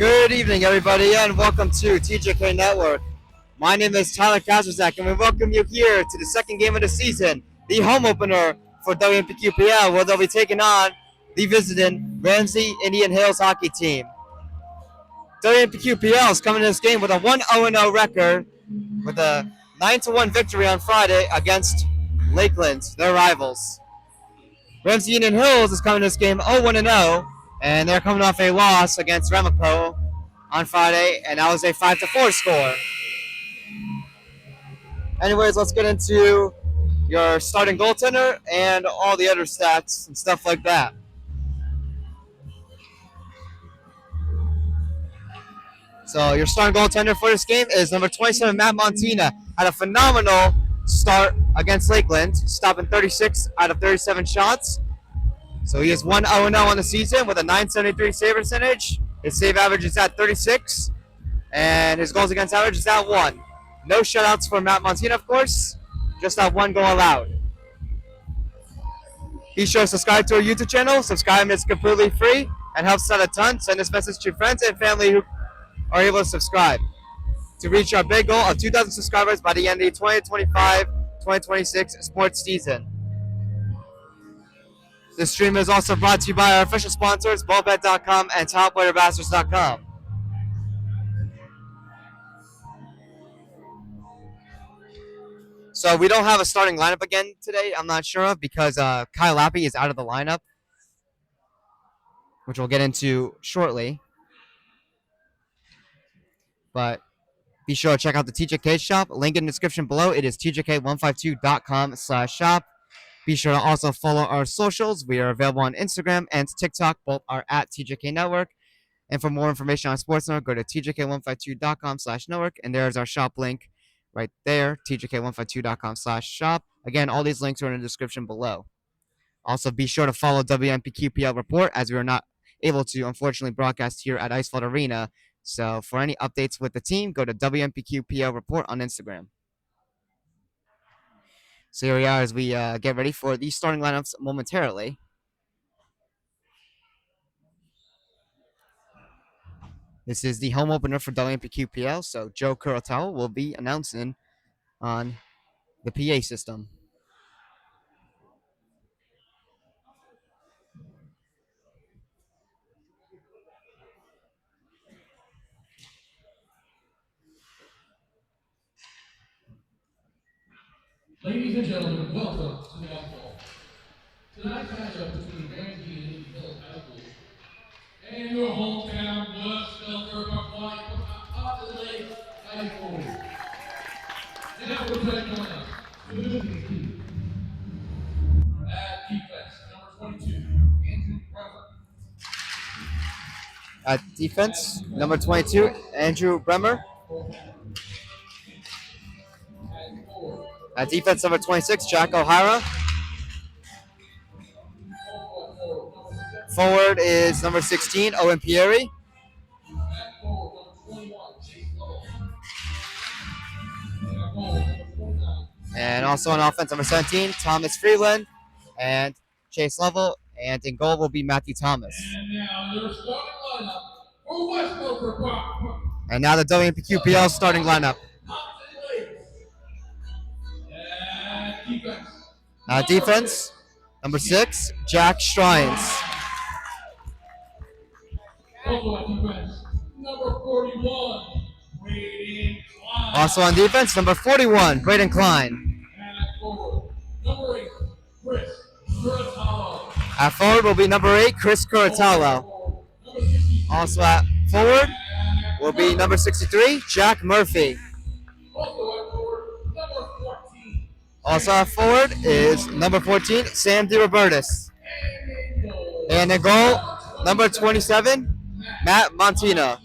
Good evening, everybody, and welcome to TJK Network. My name is Tyler Kazrzak, and we welcome you here to the second game of the season, the home opener for WMPQPL, where they'll be taking on the visiting Ramsey Indian Hills hockey team. WMPQPL is coming to this game with a 1-0-0 record, with a 9-1 victory on Friday against Lakeland, their rivals. Ramsey Indian Hills is coming to this game 0-1-0, and they're coming off a loss against Ramapo on Friday, and that was a 5-4 score. Anyways, let's get into your starting goaltender and all the other stats and stuff like that. So your starting goaltender for this game is number 27, Matt Montina. Had a phenomenal start against Lakeland, stopping 36 out of 37 shots. So he is 1-0-0 on the season with a .973 save percentage. His save average is at 36, and his goals against average is at 1. No shutouts for Matt Montina, of course. Just that one goal allowed. Be sure to subscribe to our YouTube channel. Subscribing is completely free and helps out a ton. Send this message to friends and family who are able to subscribe to reach our big goal of 2,000 subscribers by the end of the 2025-2026 sports season. This stream is also brought to you by our official sponsors, BallBet.com and TopWaiterbastards.com. So we don't have a starting lineup again today, I'm not sure of, because Kyle Lappy is out of the lineup, which we'll get into shortly. But be sure to check out the TJK shop. Link in the description below. It is tjk152.com/shop. Be sure to also follow our socials. We are available on Instagram and TikTok. Both are at TJK Network. And for more information on Sportsnet, go to tjk152.com/network. And there's our shop link right there, tjk152.com/shop. Again, all these links are in the description below. Also, be sure to follow WMPQPL Report, as we are not able to, unfortunately, broadcast here at Ice Flood Arena. So for any updates with the team, go to WMPQPL Report on Instagram. So here we are as we get ready for the starting lineups momentarily. This is the home opener for WMPQPL, so Joe Kurotawa will be announcing on the PA system. Ladies and gentlemen, welcome to the Ice Bowl. Tonight's matchup between Ramsey and Indian Hills High School and your hometown blood smelter Pequannock up to the lake High School. Now we're taking on us. The visiting team. At defense, number 22, Andrew Bremer. At defense, number 22, Andrew Bremer. At defense, number 26, Jack O'Hara. Forward is number 16, Owen Pieri. And also on offense, number 17, Thomas Freeland and Chase Lovell. And in goal will be Matthew Thomas. And now the WMPQPL starting lineup. Defense, number 6, Jack Strines. Also on defense, number 41, Braden Klein. At forward will be number 8, Chris Curatalo. Also at forward will be number 63, Jack Murphy. Also at forward is number 14, Sam DeRobertis. And in goal, number 27, Matt Montina.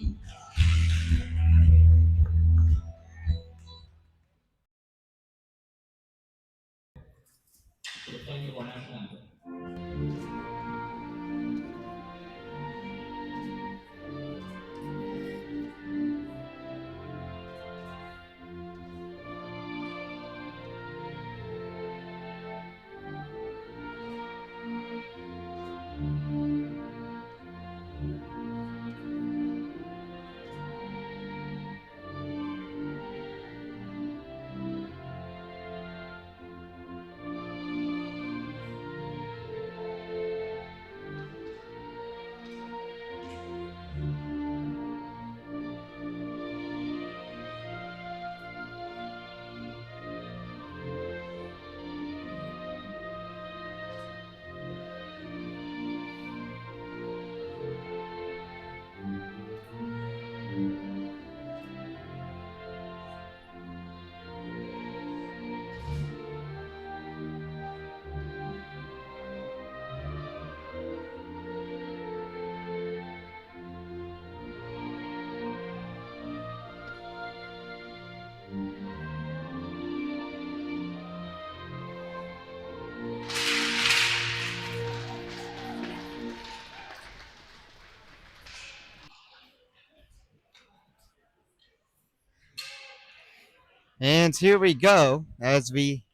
And here we go as we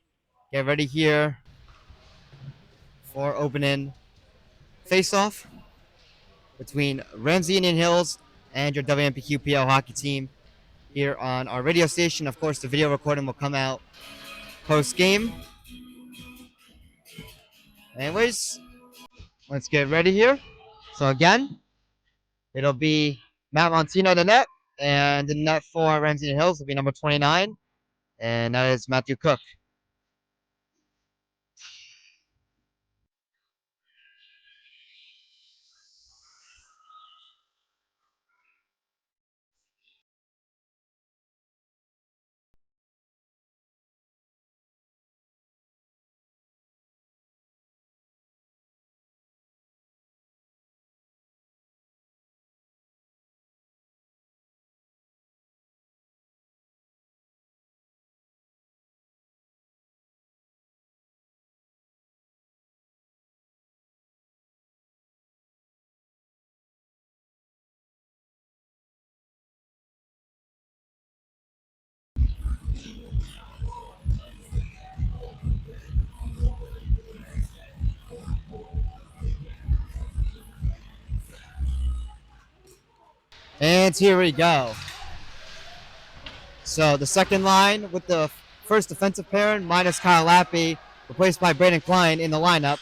get ready here for opening face-off between Ramsey Indian Hills and your WMPQPL hockey team here on our radio station. Of course, the video recording will come out post-game. Anyways, let's get ready here. So again, it'll be Matt Montino the net, and the net for Ramsey Indian Hills will be number 29, and that is Matthew Cook. And here we go. So the second line with the first defensive pair minus Kyle Lappy, replaced by Braden Klein in the lineup.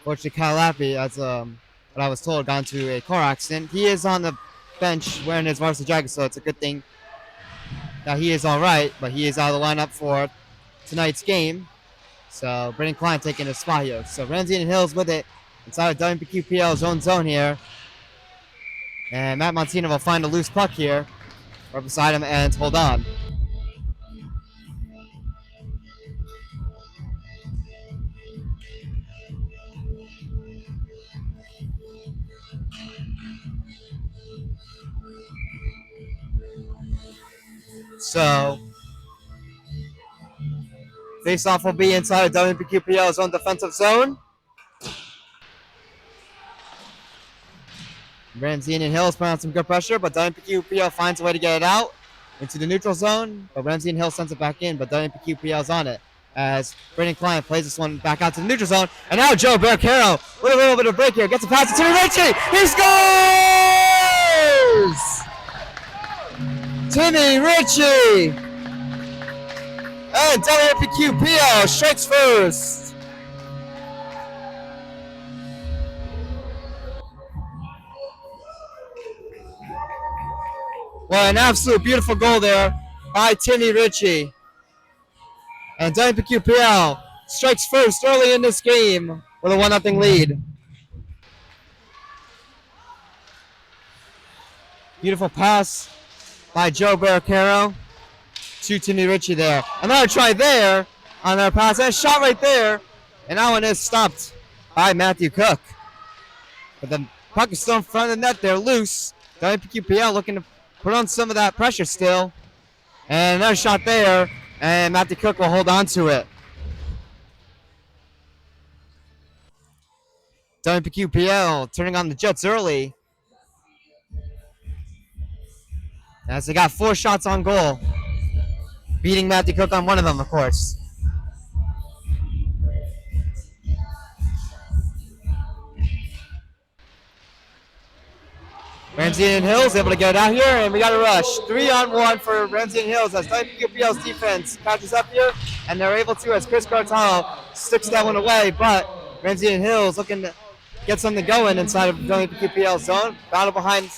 Fortunately, Kyle Lappy, as what I was told, got into a car accident. He is on the bench wearing his varsity jacket, so it's a good thing that he is all right, but he is out of the lineup for tonight's game. So Braden Klein taking his spot here. So Ramsey and Hills with it inside of WMPQPL's own zone here. And Matt Montino will find a loose puck here right beside him and hold on. So face-off will be inside of WMPQPL's own defensive zone. Ramsey and Hills put on some good pressure, but WMPQPL finds a way to get it out into the neutral zone. But Ramsey and Hills sends it back in, but WMPQPL's on it as Braden Klein plays this one back out to the neutral zone. And now Joe Barcaro with a little bit of break here. Gets a pass to Timmy Ritchie. He scores! Timmy Ritchie! And WMPQPL strikes first. Well, an absolute beautiful goal there by Timmy Ritchie. And WMPQPL strikes first early in this game with a 1-0 lead. Beautiful pass by Joe Barcaro to Timmy Ritchie there. Another try there on their pass. And a shot right there. And that one is stopped by Matthew Cook. But the puck is still in front of the net there, loose. WMPQPL looking to put on some of that pressure still. And another shot there. And Matthew Cook will hold on to it. WMPQPL turning on the Jets early, as they got 4 shots on goal, beating Matthew Cook on one of them, of course. Ramsey and Hills able to get it out here, and we got a rush. 3-on-1 for Ramsey and Hills as WMPQPL's defense catches up here, and they're able to, as Chris Cartano sticks that one away, but Ramsey and Hills looking to get something going inside of WMPQPL's zone. Battle behind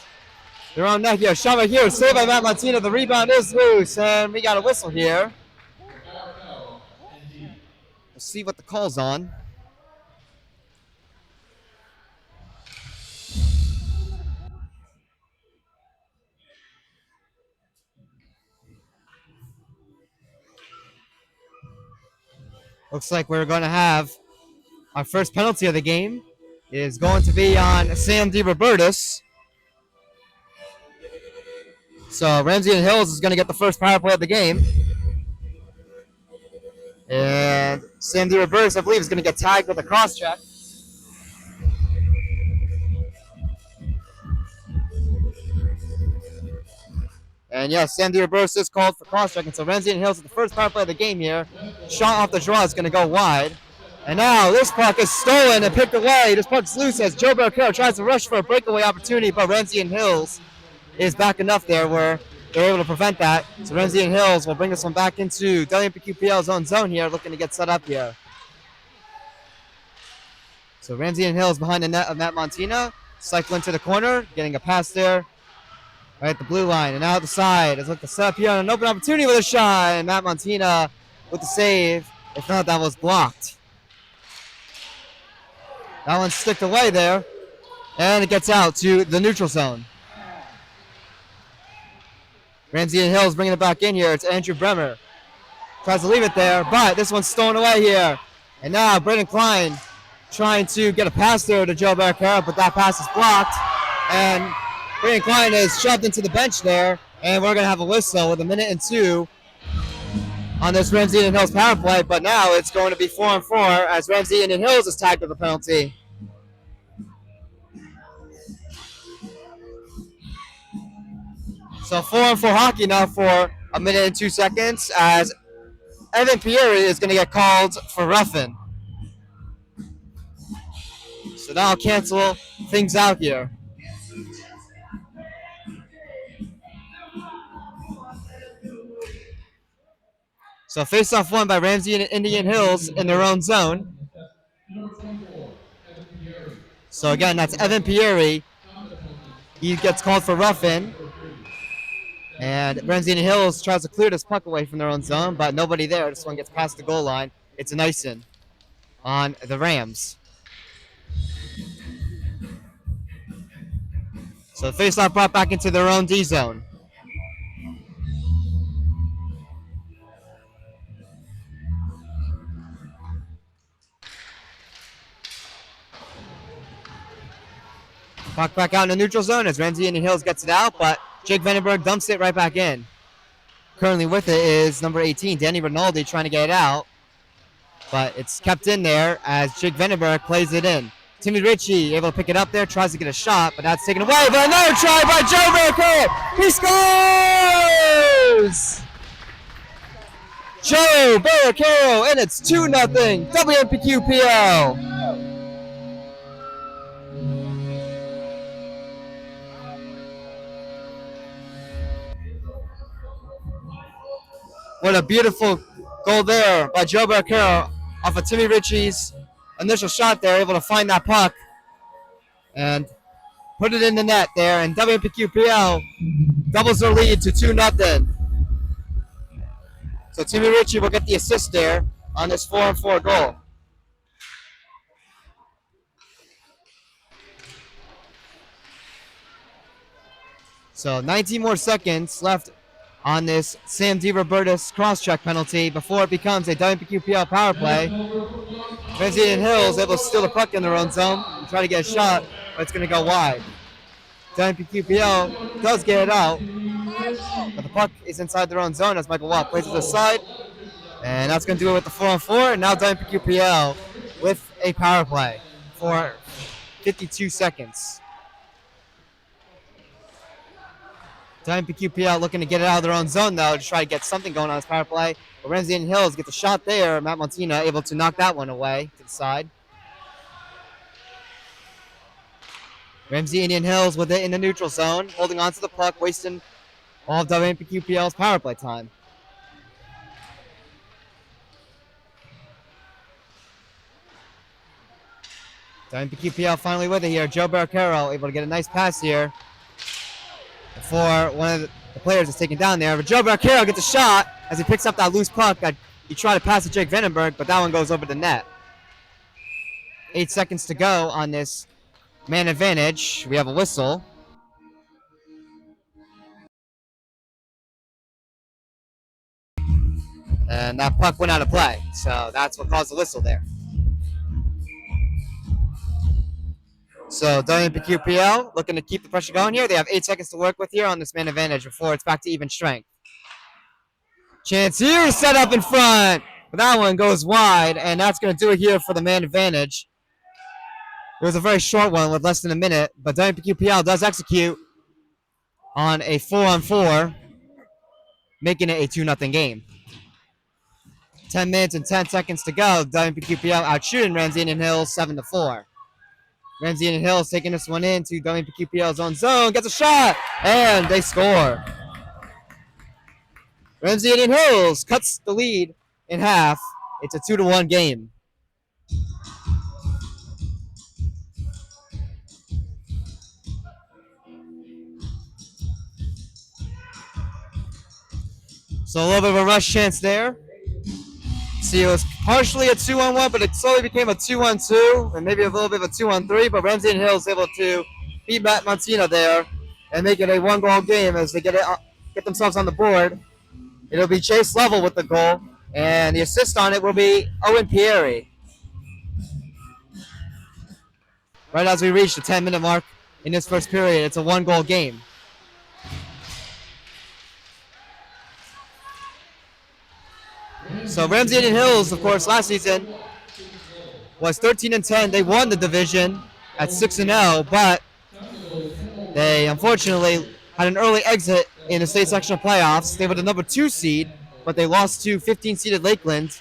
their own net here. Shot right here, saved by Matt Montino. The rebound is loose, and we got a whistle here. We'll see what the call's on. Looks like we're going to have our first penalty of the game is going to be on Sam DeRobertis. So Ramsey and Hills is going to get the first power play of the game. And Sam DeRobertis, I believe, is going to get tagged with a cross check. And yes, Sandy Reverse is called for cross-checking. So Ramsey and Hills at the first power play of the game here. Shot off the draw is going to go wide. And now this puck is stolen and picked away. This puck's loose as Joe Barcaro tries to rush for a breakaway opportunity, but Ramsey and Hills is back enough there where they're able to prevent that. So Ramsey and Hills will bring this one back into WMPQPL's own zone here, looking to get set up here. So Ramsey and Hills behind the net of Matt Montina, cycling to the corner, getting a pass there right at the blue line, and now at the side. It's like the set up here on an open opportunity with a shot, and Matt Montina with the save. If not, that was blocked. That one sticked away there, and it gets out to the neutral zone. Ramsey and Hills bringing it back in here. It's Andrew Bremer. Tries to leave it there, but this one's stolen away here. And now Braden Klein trying to get a pass there to Joe Barcaro, but that pass is blocked. And Braden Klein is shoved into the bench there, and we're going to have a whistle with 1:02 on this Ramsey and Hills power play, but now it's going to be 4-on-4 as Ramsey and Hills is tagged with a penalty. So 4-on-4 hockey now for 1:02 as Evan Pieri is going to get called for roughing. So that'll cancel things out here. So face-off won by Ramsey and Indian Hills in their own zone. So again, that's Evan Pieri. He gets called for roughing. And Ramsey and Hills tries to clear this puck away from their own zone, but nobody there. This one gets past the goal line. It's an icing on the Rams. So face-off brought back into their own D zone. Puck back out in the neutral zone as Ramsey and Hills gets it out, but Jake Vandenberg dumps it right back in. Currently with it is number 18, Danny Rinaldi, trying to get it out. But it's kept in there as Jake Vandenberg plays it in. Timmy Ritchie able to pick it up there, tries to get a shot, but that's taken away. But another try by Joe Barcaro. He scores! Joe Barcaro, and it's 2-0 WMPQPL. What a beautiful goal there by Joe Barcaro off of Timmy Ritchie's initial shot there, able to find that puck and put it in the net there. And WMPQPL doubles their lead to 2-0. So Timmy Ritchie will get the assist there on this 4-on-4 goal. So 19 more seconds left on this Sam DiRobertis cross-check penalty before it becomes a WMPQPL power play. Ramsey and Hills able to steal the puck in their own zone and try to get a shot, but it's going to go wide. WMPQPL does get it out, but the puck is inside their own zone as Michael Watt plays it aside. And that's going to do it with the 4-on-4. And now WMPQPL with a power play for 52 seconds. WMPQPL looking to get it out of their own zone, though, to try to get something going on this power play. But Ramsey and Hills get the shot there. Matt Montina able to knock that one away to the side. Ramsey Indian Hills with it in the neutral zone, holding on to the puck, wasting all of WMPQPL's power play time. WMPQPL finally with it here. Joe Barcaro able to get a nice pass here before one of the players is taken down there. But Joe Barcaro gets a shot as he picks up that loose puck that he tried to pass to Jake Vandenberg, but that one goes over the net. 8 seconds to go on this man advantage. We have a whistle. And that puck went out of play. So that's what caused the whistle there. So WMPQPL looking to keep the pressure going here. They have 8 seconds to work with here on this man advantage before it's back to even strength. Chance here, set up in front. But that one goes wide, and that's going to do it here for the man advantage. It was a very short one with less than a minute, but WMPQPL does execute on a 4-on-4 making it a 2-0 game. 10 minutes and 10 seconds to go. WMPQPL out shooting Ramsey and Hills 7-4. Ramsey and Hills taking this one into WMPQPL's own zone. Gets a shot, and they score. Ramsey and Hills cuts the lead in half. It's a 2-1 game. So a little bit of a rush chance there. See, it was partially a 2-1, but it slowly became a 2-1-2, and maybe a little bit of a 2-1-3. But Ramsey and Hills able to beat Matt Montina there and make it a 1-goal game as they get themselves on the board. It'll be Chase Level with the goal, and the assist on it will be Owen Pieri. Right as we reach the 10-minute mark in this first period, it's a 1-goal game. So Ramsey and Hills, of course, last season was 13-10. They won the division at 6-0, but they unfortunately had an early exit in the state sectional playoffs. They were the number 2 seed, but they lost to 15-seeded Lakeland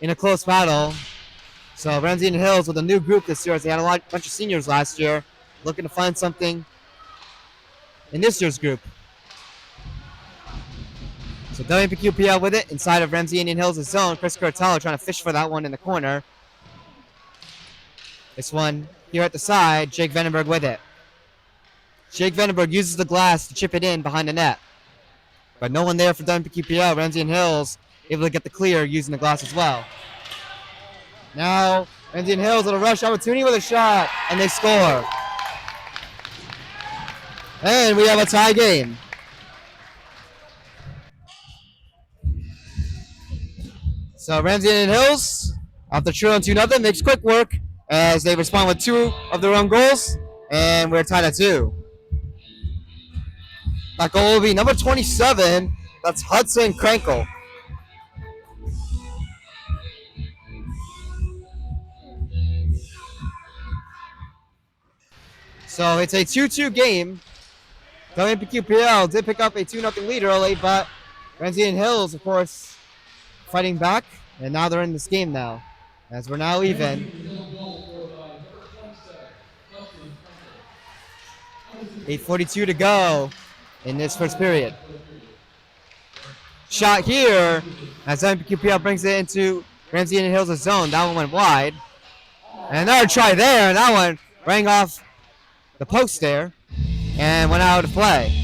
in a close battle. So Ramsey and Hills with a new group this year, as they had a bunch of seniors last year, looking to find something in this year's group. So WMPQPL with it inside of Ramsey Indian Hills' zone. Chris Curtello trying to fish for that one in the corner. This one here at the side, Jake Vandenberg with it. Jake Vandenberg uses the glass to chip it in behind the net. But no one there for WMPQPL. Ramsey and Hills able to get the clear using the glass as well. Now Ramsey and Hills with a rush opportunity with a shot, and they score. And we have a tie game. So Ramsey and Hills, after trailing 2-0, makes quick work as they respond with 2 of their own goals, and we're tied at 2. That goal will be number 27. That's Hudson Krankel. So it's a 2-2 game. WMPQPL did pick up a 2-0 lead early, but Ramsey and Hills, of course, fighting back, and now they're in this game now, as we're now even. 8:42 to go in this first period. Shot here as WMPQPL brings it into Ramsey and Hills' zone. That one went wide. And another try there, and that one rang off the post there and went out of play.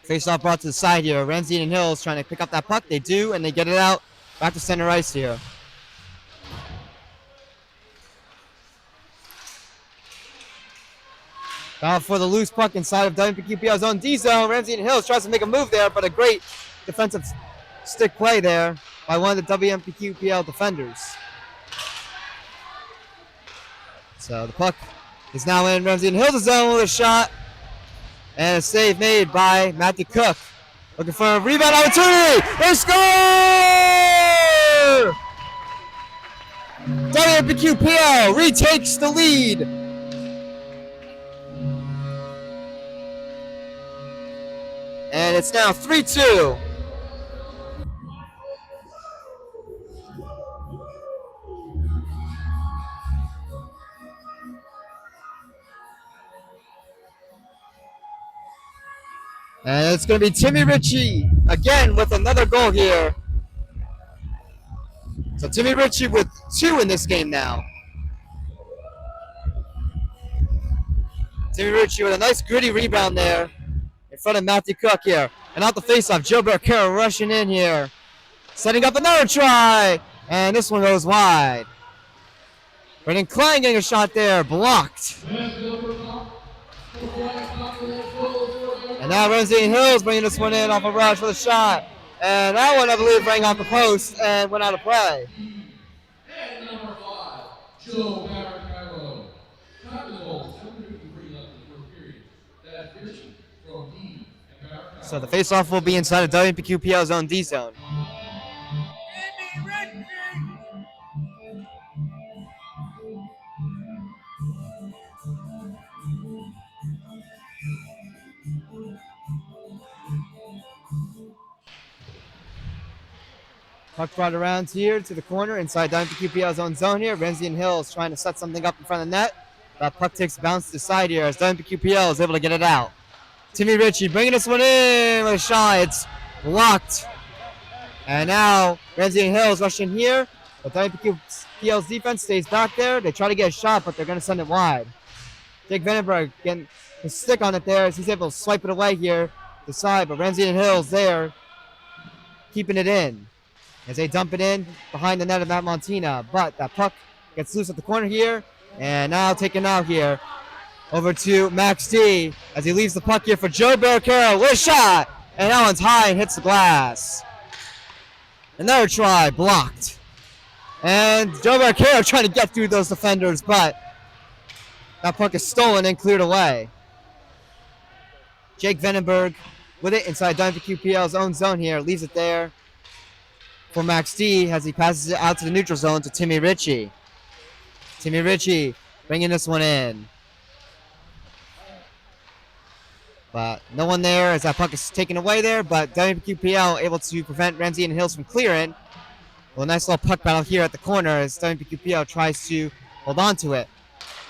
Face-off brought to the side here. Ramsey and Hills trying to pick up that puck. They do, and they get it out back to center ice here. Now for the loose puck inside of WMPQPL's own D zone. Ramsey and Hills tries to make a move there, but a great defensive stick play there by one of the WMPQPL defenders. So the puck is now in Ramsey and Hills' zone with a shot. And a save made by Matthew Cook. Looking for a rebound opportunity. They score! WMPQPL retakes the lead. And it's now 3-2. And it's going to be Timmy Ritchie again with another goal here. So Timmy Ritchie with 2 in this game now. Timmy Ritchie with a nice gritty rebound there in front of Matthew Cook here. And out the faceoff, Joe Barquero rushing in here. Setting up another try. And this one goes wide. Brendan Klein getting a shot there, blocked. And now Ramsey and Hills bringing this one in off a rush for the shot. And that one, I believe, rang off the post and went out of play. And number 5, Joe Barricaro. So the face-off will be inside of WMPQPL zone D zone. Puck brought around here to the corner inside WMPQPL's own zone here. Ramsey and Hills trying to set something up in front of the net. That puck takes a bounce to the side here as WMPQPL is able to get it out. Timmy Ritchie bringing this one in with a shot. It's blocked. And now Ramsey and Hills rush in here. But WMPQPL's defense stays back there. They try to get a shot, but they're going to send it wide. Jake Vandenberg getting his stick on it there as he's able to swipe it away here to the side. But Ramsey and Hills there keeping it in as they dump it in behind the net of Matt Montina. But that puck gets loose at the corner here. And now taken out here over to Max D as he leaves the puck here for Joe Barricaro with a shot. And that one's high and hits the glass. Another try blocked. And Joe Barricaro trying to get through those defenders, but that puck is stolen and cleared away. Jake Vandenberg with it inside WMPQPL's own zone here. Leaves it there for Max D as he passes it out to the neutral zone to Timmy Ritchie. Timmy Ritchie bringing this one in. But no one there as that puck is taken away there, but WMPQPL able to prevent Ramsey and Hills from clearing. Well, a nice little puck battle here at the corner as WMPQPL tries to hold on to it.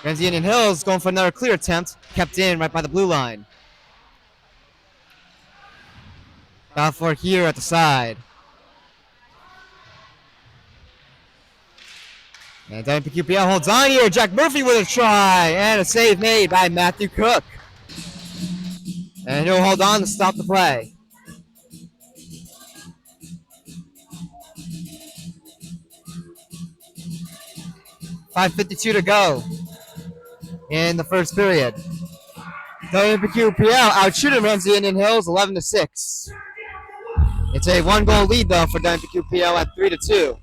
Ramsey and Hills going for another clear attempt, kept in right by the blue line. Battle for it here at the side. And WMPQPL holds on here. Jack Murphy with a try and a save made by Matthew Cook. And he'll hold on to stop the play. .5:52 to go in the first period. WMPQPL outshooting Ramsey Indian Hills 11-6. It's a 1-goal lead though for WMPQPL at 3-2.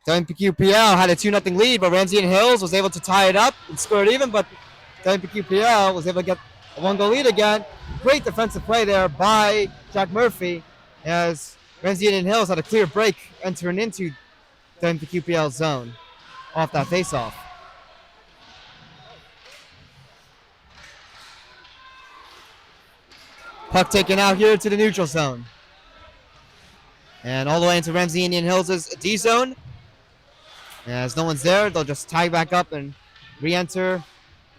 WMPQPL had a 2-0 lead, but Ramsey and Hills was able to tie it up and score it even, but WMPQPL was able to get a 1-goal lead again. Great defensive play there by Jack Murphy as Ramsey and Hills had a clear break entering into WMPQPL zone off that faceoff. Puck taken out here to the neutral zone. And all the way into Ramsey Indian Hills' D zone. And as no one's there, they'll just tie back up and re-enter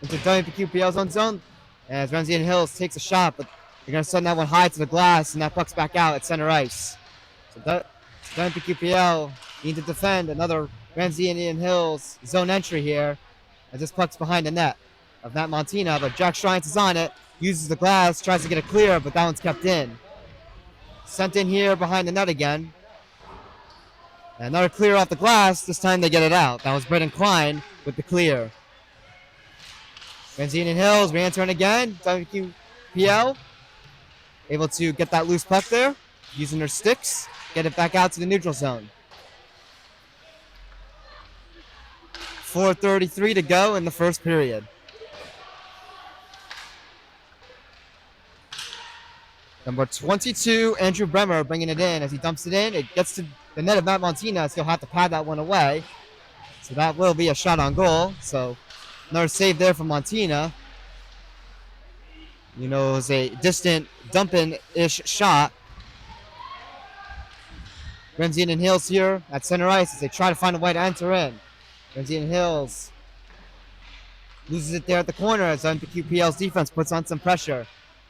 into WMPQPL's own zone. As Ramsey Indian Hills takes a shot, but they're going to send that one high to the glass, and that puck's back out at center ice. So WMPQPL need to defend another Ramsey Indian Hills zone entry here, as this puck's behind the net of Matt Montina, but Jack Shrines is on it, uses the glass, tries to get it clear, but that one's kept in. Sent in here behind the net again. And another clear off the glass, this time they get it out. That was Brendan Klein with the clear. Ramsey Indian Hills re-entering again, WMPQPL able to get that loose puck there, using their sticks, get it back out to the neutral zone. 4:33 to go in the first period. Number 22, Andrew Bremer bringing it in as he dumps it in. It gets to the net of Matt Montina, so he'll have to pad that one away. So that will be a shot on goal. So another save there from Montina. You know, it was a distant dumping-ish shot. Ramsey and Hills here at center ice as they try to find a way to enter in. Ramsey and Hills loses it there at the corner as WMPQPL's defense puts on some pressure.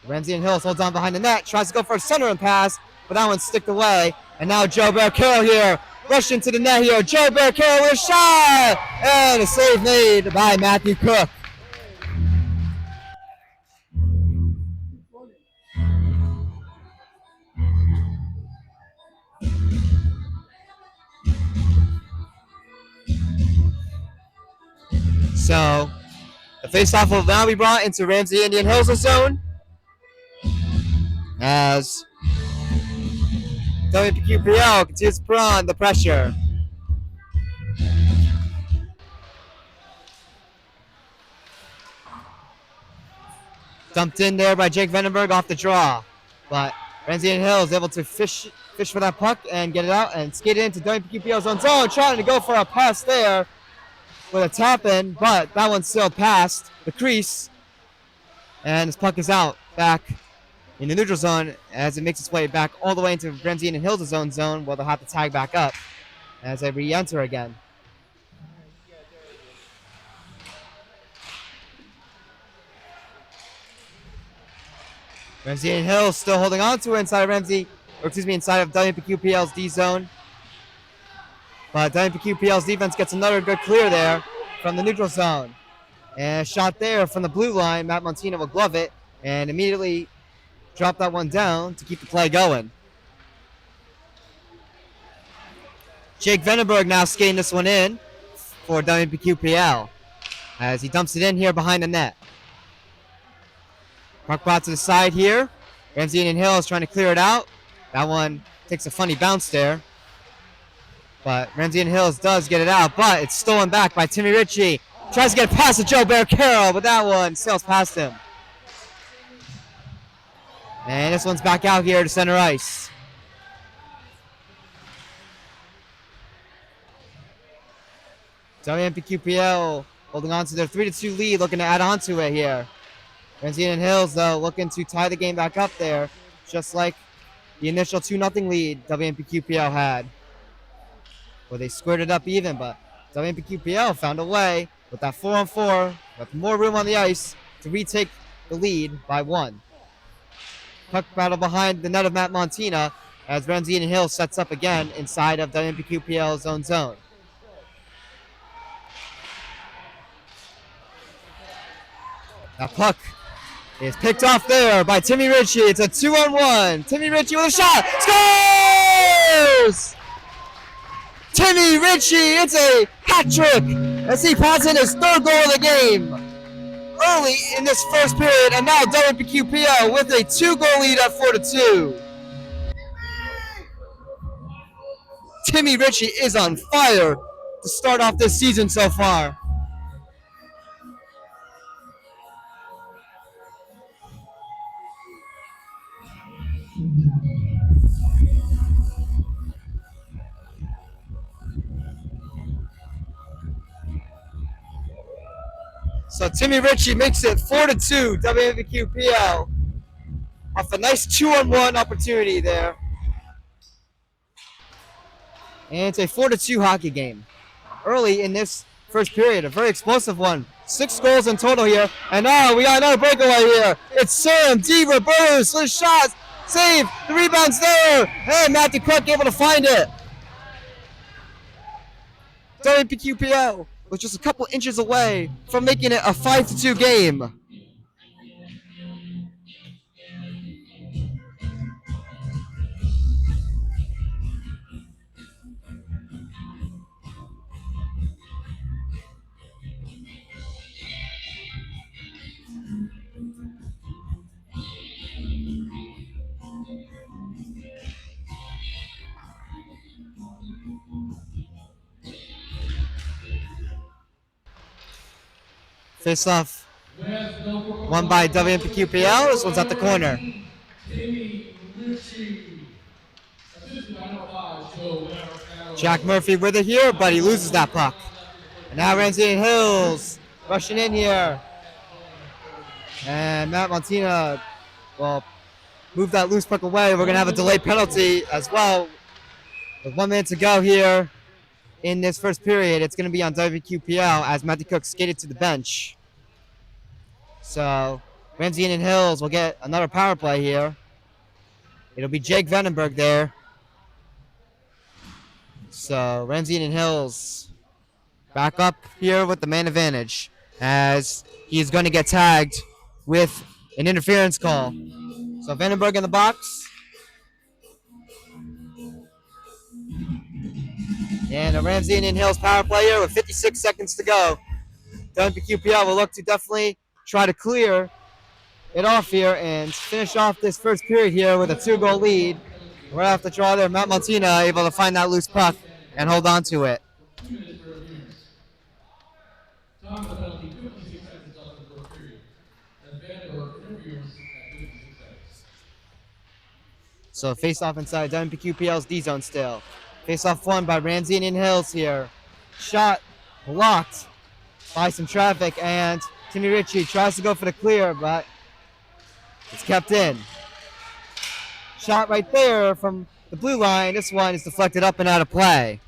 Ramsey and Hills holds on behind the net, tries to go for a center and pass, but that one's sticked away. And now Joe Barricaro here, rushing to the net here. Joe Barricaro with a shot! And a save made by Matthew Cook. So, the faceoff will now be brought into Ramsey Indian Hills zone as WMPQPL continues to put on the pressure. Dumped in there by Jake Vandenberg off the draw. But Ramsey and Hill is able to fish for that puck and get it out and skate it into WMPQPL's own zone, trying to go for a pass there with a tap in, but that one still passed the crease. And this puck is out back in the neutral zone as it makes its way back all the way into Ramsey and Hill's own zone, where they'll have to tag back up as they re-enter again. Ramsey and Hill still holding on to it inside of inside of WMPQPL's D zone. But WMPQPL's defense gets another good clear there from the neutral zone. And a shot there from the blue line. Matt Montina will glove it and immediately drop that one down to keep the play going. Jake Vandenberg now skating this one in for WMPQPL as he dumps it in here behind the net. Puck brought to the side here. Ramsey and Hill is trying to clear it out. That one takes a funny bounce there. But Ramsey and Hills does get it out, but it's stolen back by Timmy Ritchie. Tries to get it past to Joe Barricaro, but that one sails past him. And this one's back out here to center ice. WMPQPL holding on to their 3-2 lead, looking to add on to it here. Ramsey and Hills, though, looking to tie the game back up there, just like the initial 2-0 lead WMPQPL had, where they squared it up even, but WMPQPL found a way with that 4-on-4, with more room on the ice, to retake the lead by 1. Puck battle behind the net of Matt Montina as Ramsey and Hill sets up again inside of WMPQPL's own zone. That puck is picked off there by Timmy Ritchie. It's a 2-on-1. Timmy Ritchie with a shot. Scores! Timmy Ritchie, it's a hat trick as he pops in his 3rd goal of the game early in this first period, and now WMPQPL with a 2-goal lead at 4-2. Timmy Ritchie is on fire to start off this season so far. So Timmy Ritchie makes it 4-2 WMPQPL off a nice 2-on-1 opportunity there. And it's a 4-2 hockey game. Early in this first period, a very explosive one. 6 goals in total here. And now we got another breakaway here. It's Sam D. Roberts with shots. Save. The rebound's there. And Matthew Cook able to find it. WMPQPL was just a couple inches away from making it a 5-2 game. Face off. Won by WMPQPL. This one's at the corner. Jack Murphy with it here, but he loses that puck. And now Ramsey and Hills rushing in here. And Matt Montina will move that loose puck away. We're going to have a delayed penalty as well. With 1 minute to go here in this first period, it's going to be on WQPL as Matthew Cook skated to the bench. So Ramsey and Hills will get another power play here. It'll be Jake Vandenberg there. So Ramsey and Hills back up here with the man advantage as he's going to get tagged with an interference call. So Vandenberg in the box. And a Ramsey and Hills power play here with 56 seconds to go. WQPL will look to definitely try to clear it off here and finish off this first period here with a 2-goal lead. Right off the draw there, Matt Montina able to find that loose puck and hold on to it. Warriors at 56 seconds. So face off inside WMPQPL's D zone still. Face off won by Ramsey and Hills here. Shot blocked by some traffic, and Timmy Ritchie tries to go for the clear, but it's kept in. Shot right there from the blue line. This one is deflected up and out of play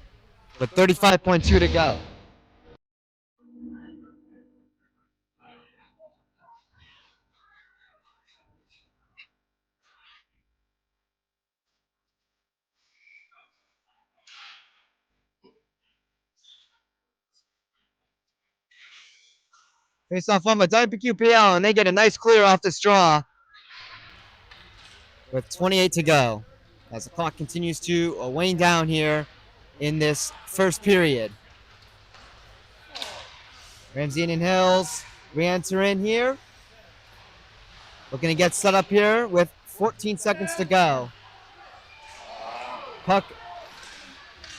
with 35.2 to go. Face off won by WMPQPL, and they get a nice clear off this draw with 28 to go as the clock continues to wane down here in this first period. Ramsey and Hills re-enter in here. Looking to get set up here with 14 seconds to go. Puck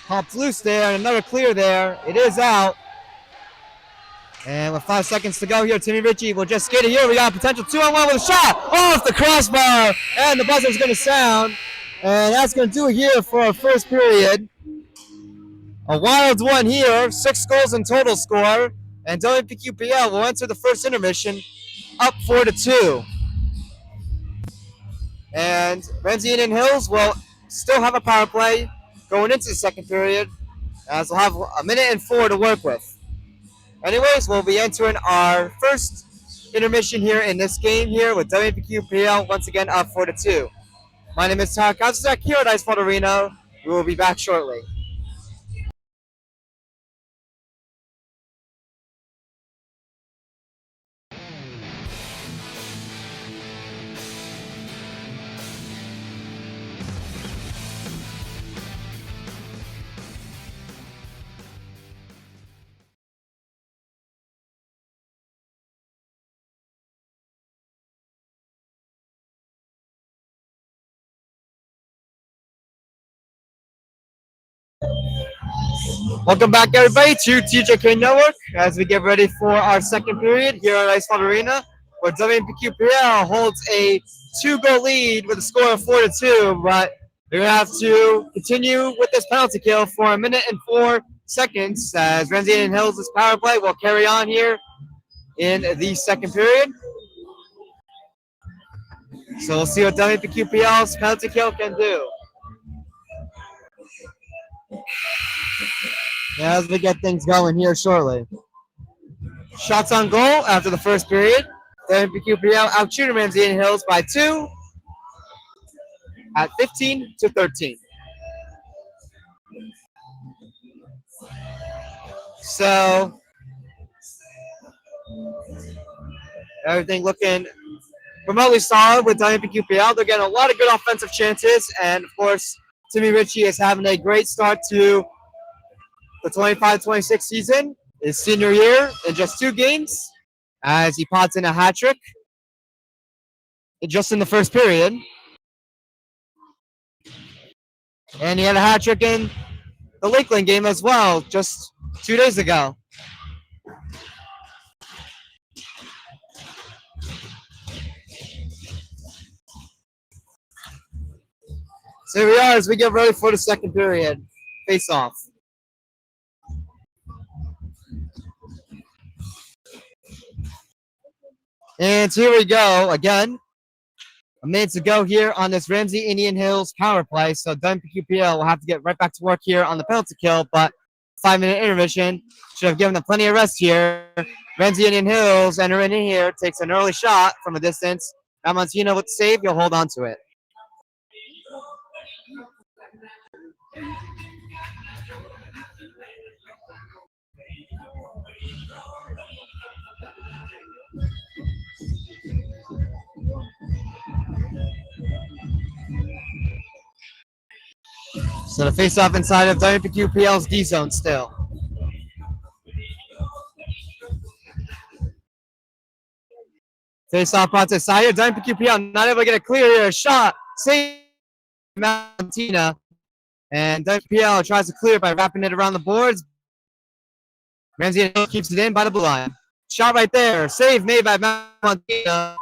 pops loose there, and another clear there. It is out. And with 5 seconds to go here, Timmy Ritchie will just skate it here. We got a potential 2-on-1 with a shot off the crossbar, and the buzzer's going to sound. And that's going to do it here for our first period. A wild one here, 6 goals in total score, and WMPQPL will enter the first intermission up 4-2. And Ramsey and Hills will still have a power play going into the second period, as we'll have a minute and 4 to work with. Anyways, we'll be entering our first intermission here in this game here with WMPQPL once again up 4-2. My name is Tarek Kazak here at Ice Arena. We will be back shortly. Welcome back, everybody, to TJK Network as we get ready for our second period here at Ice Arena, where WMPQPL holds a 2-goal lead with a score of 4-2, but they're going to have to continue with this penalty kill for a minute and 4 seconds as Ramsey and Hills' power play will carry on here in the second period. So we'll see what WMPQPL's penalty kill can do. As we get things going here shortly. Shots on goal after the first period. WMPQPL outshooting Ramsey and Hills by 2 at 15-13. So everything looking remotely solid with WMPQPL. They're getting a lot of good offensive chances, and of course, Timmy Ritchie is having a great start to the 25-26 season, his senior year, in just 2 games, as he pots in a hat trick just in the first period. And he had a hat trick in the Lakeland game as well, just 2 days ago. So here we are as we get ready for the second period. Face off. And here we go again. A minute to go here on this Ramsey Indian Hills power play. So WMPQPL will have to get right back to work here on the penalty kill, but 5-minute intermission should have given them plenty of rest here. Ramsey Indian Hills entering in here, takes an early shot from a distance. Ramontino with the save, you'll hold on to it. So the face-off inside of WMPQPL's D zone still. Face-off brought to side here. WMPQPL not able to get a clear here. A shot. Save Mountina. And WMPQPL tries to clear by wrapping it around the boards. Ramsey keeps it in by the blue line. Shot right there. Save made by Mountina.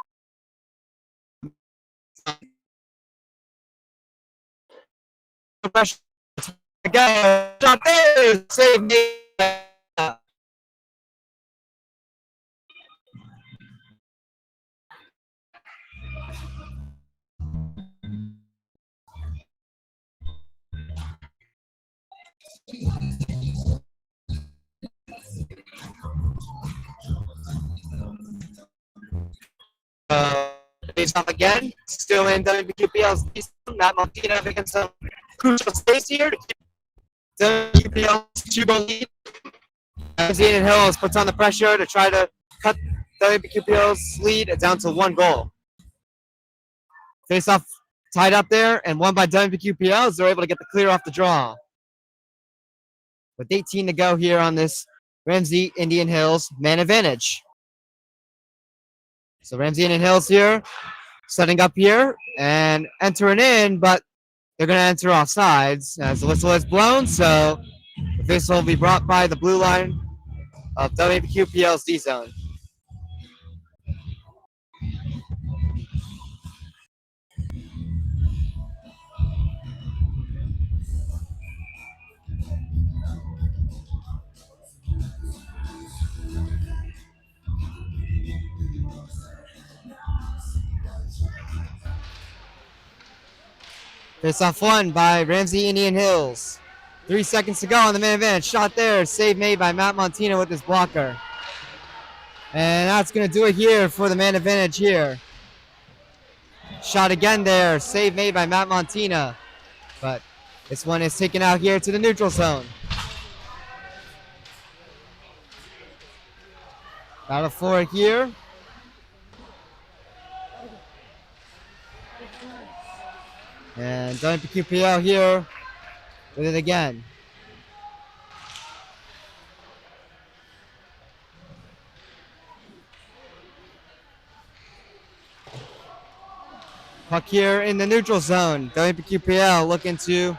pressure. Again, shot there, save me. Face off again, still in WQPL's Matt Martina against some crucial space here to keep WQPL's 2-goal lead. Ramsey and Hills puts on the pressure to try to cut WQPL's lead down to 1 goal. Face off tied up there and won by WQPL as they're able to get the clear off the draw. With 18 to go here on this Ramsey Indian Hills man advantage. So Ramsey Indian Hills here, setting up here and entering in, but they're going to enter off sides as the whistle is blown. So the whistle will be brought by the blue line of WMPQPL's D zone. Face off won by Ramsey Indian Hills. 3 seconds to go on the man advantage. Shot there. Save made by Matt Montina with his blocker. And that's going to do it here for the man advantage here. Shot again there. Save made by Matt Montina. But this one is taken out here to the neutral zone. Battle for it here. And WMPQPL here with it again. Puck here in the neutral zone. WMPQPL looking to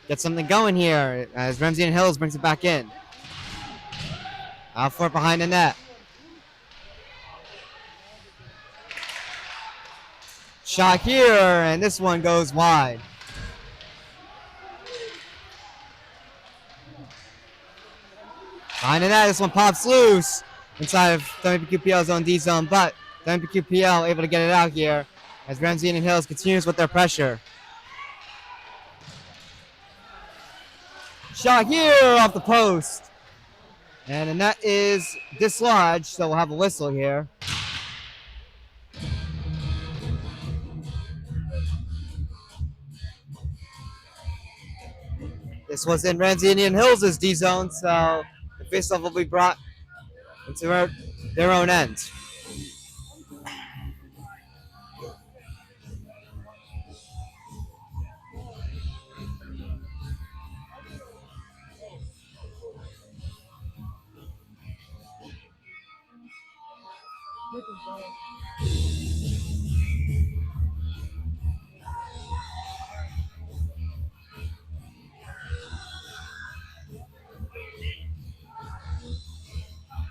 get something going here as Ramsey and Hills brings it back in. Out for it behind the net. Shot here, and this one goes wide. Behind the net, this one pops loose inside of WMPQPL's own D zone, but WMPQPL able to get it out here as Ramsey and Hills continues with their pressure. Shot here off the post. And the net is dislodged, so we'll have a whistle here. This was in Ramsey Indian Hills' D zone, so the faceoff will be brought into their own end.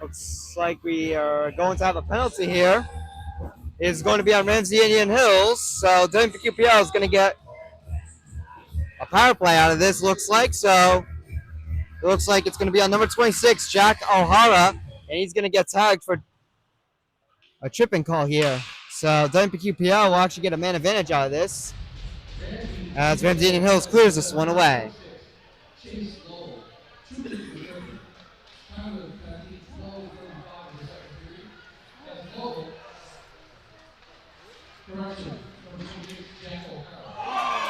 Looks like we are going to have a penalty here. It's going to be on Ramsey Indian Hills, so WMPQPL is going to get a power play out of this, looks like. So it looks like it's going to be on number 26, Jack O'Hara, and he's going to get tagged for a tripping call here. So WMPQPL will actually get a man advantage out of this as Ramsey Indian Hills clears this one away.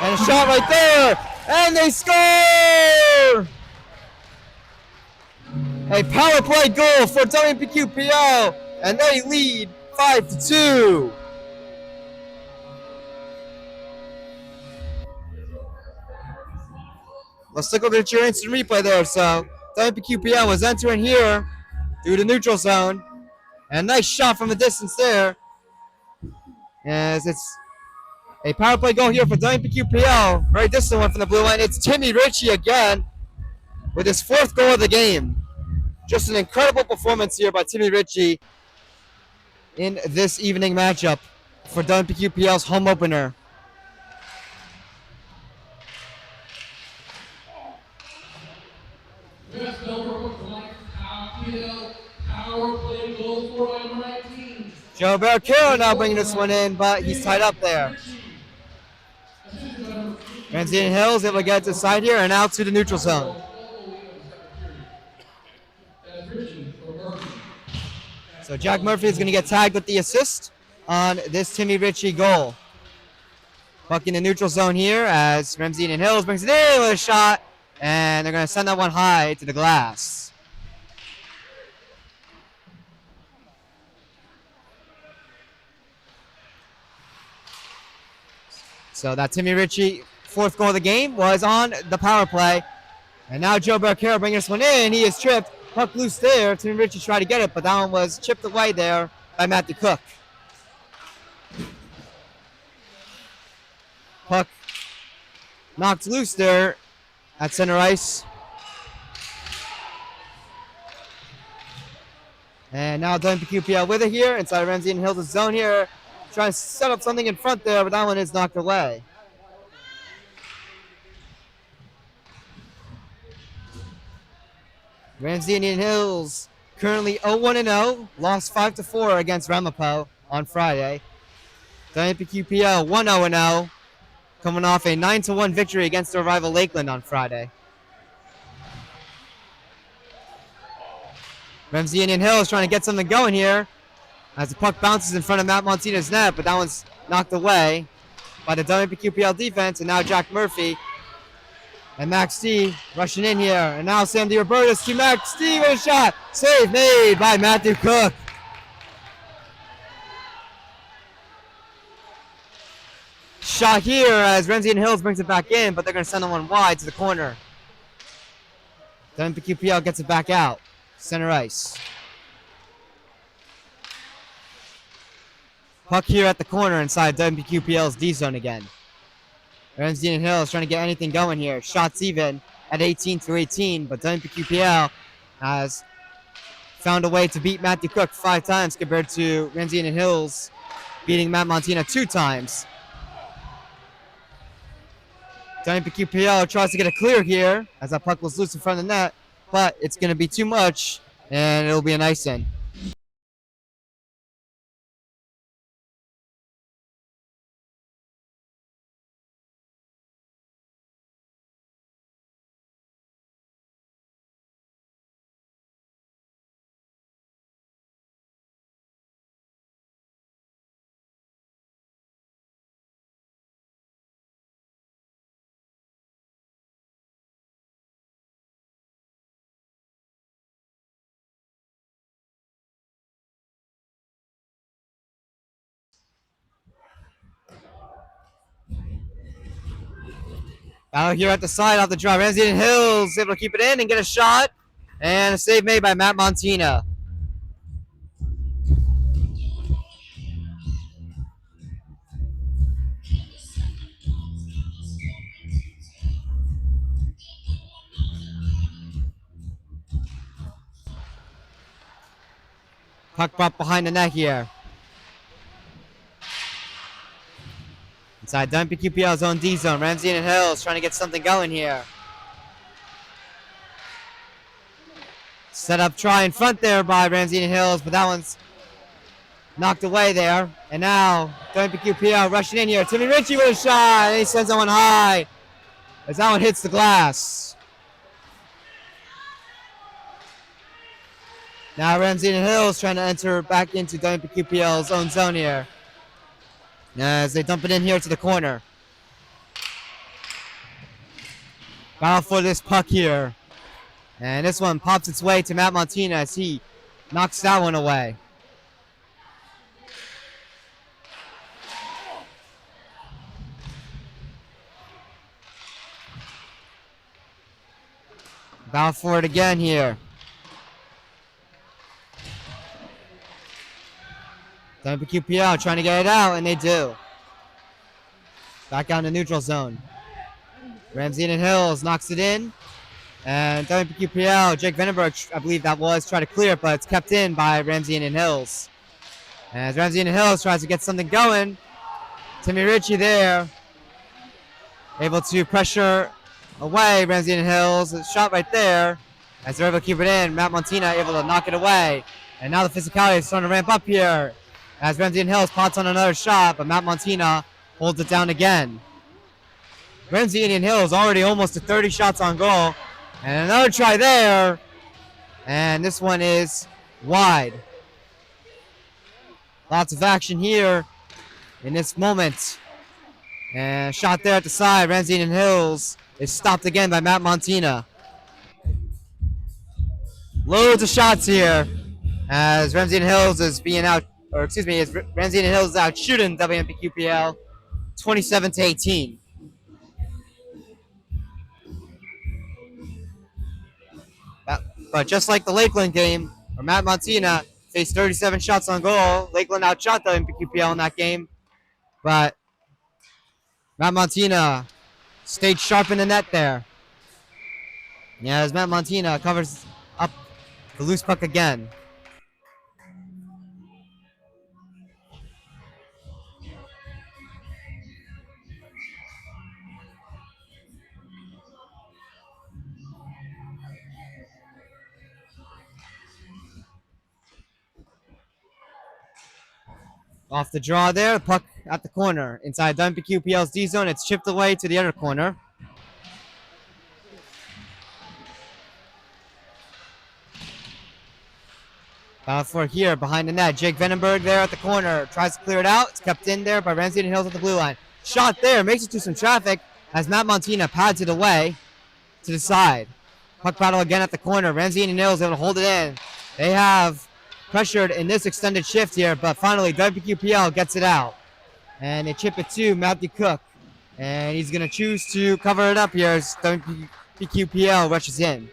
And a shot right there, and they score! A power play goal for WMPQPL, and they lead 5-2. Let's look over at your instant replay there. So WMPQPL was entering here through the neutral zone, and a nice shot from the distance there. As it's a power play goal here for WMPQPL. Very distant one from the blue line. It's Timmy Ritchie again with his 4th goal of the game. Just an incredible performance here by Timmy Ritchie in this evening matchup. for WMPQPL's home opener. Best developer for life, power play goal scored by number 19. Joe Barricaro now bringing this one in, but he's tied up there. Ramsey and Hills able to get to the side here and out to the neutral zone. So Jack Murphy is going to get tagged with the assist on this Timmy Ritchie goal. Puck in the neutral zone here as Ramsey and Hills brings it in with a shot, and they're going to send that one high to the glass. So that Timmy Ritchie fourth goal of the game was on the power play. And now Joe Barricaro bringing this one in. He is tripped. Puck loose there. Timmy Ritchie tried to get it, but that one was chipped away there by Matthew Cook. Puck knocked loose there at center ice. And now WMPQPL with it here inside Ramsey and Hills' zone here. Trying to set up something in front there, but that one is knocked away. Ramsey and Hills currently 0-1-0, lost 5-4 against Ramapo on Friday. WMPQPL 1-0-0, coming off a 9-1 victory against their rival Lakeland on Friday. Ramsey and Hills trying to get something going here as the puck bounces in front of Matt Montina's net, but that one's knocked away by the WMPQPL defense, and now Jack Murphy and Max D rushing in here. And now Sam DiRobertis to Max D with a shot. Save made by Matthew Cook. Shot here as Ramsey and Hills brings it back in, but they're going to send the one wide to the corner. WMPQPL gets it back out. Center ice. Puck here at the corner inside WMPQPL's D zone again. Ramsey and Hills trying to get anything going here. Shots even at 18-18, but WMPQPL has found a way to beat Matthew Cook 5 times compared to Ramsey and Hills beating Matt Montina 2 times. WMPQPL tries to get a clear here as that puck was loose in front of the net, but it's going to be too much, and it'll be an ice in. Out here at the side off the draw. Ramsey and Hills able to keep it in and get a shot. And a save made by Matt Montina. Puck brought behind the net here. Inside WMPQPL's own D zone. Ramsey and Hills trying to get something going here. Set up try in front there by Ramsey and Hills, but that one's knocked away there. And now WMPQPL rushing in here. Timmy Ritchie with a shot, and he sends that one high as that one hits the glass. Now Ramsey and Hills trying to enter back into WMPQPL's own zone here as they dump it in here to the corner. Battle for this puck here. And this one pops its way to Matt Montina as he knocks that one away. Battle for it again here. WMPQPL trying to get it out, and they do. Back down to neutral zone. Ramsey and Hills knocks it in. And WMPQPL, Jake Vandenberg, I believe that was, tried to clear it, but it's kept in by Ramsey and Hills. As Ramsey and Hills tries to get something going. Timmy Ritchie there, able to pressure away Ramsey and Hills. Shot right there. As they're able to keep it in, Matt Montina able to knock it away. And now the physicality is starting to ramp up here. As Ramsey and Hills pots on another shot, but Matt Montina holds it down again. Ramsey Indian Hills already almost to 30 shots on goal. And another try there. And this one is wide. Lots of action here in this moment. And shot there at the side. Ramsey Indian Hills is stopped again by Matt Montina. Loads of shots here as Ramsey Indian Hills is being out, or excuse me, Ramsey Indian Hills is out shooting WMPQPL 27-18. But just like the Lakeland game, where Matt Montina faced 37 shots on goal, Lakeland outshot WMPQPL in that game. But Matt Montina stayed sharp in the net there. Yeah, as Matt Montina covers up the loose puck again. Off the draw there, the puck at the corner. Inside WMPQPL's D zone, it's chipped away to the other corner. Battle for here behind the net. Jake Vandenberg there at the corner. Tries to clear it out. It's kept in there by Ramsey and Hills at the blue line. Shot there. Makes it to some traffic as Matt Montina pads it away to the side. Puck battle again at the corner. Ramsey and Hills able to hold it in. They have pressured in this extended shift here, but finally WPQPL gets it out. And they chip it to Matthew Cook. And he's going to choose to cover it up here as WPQPL rushes in.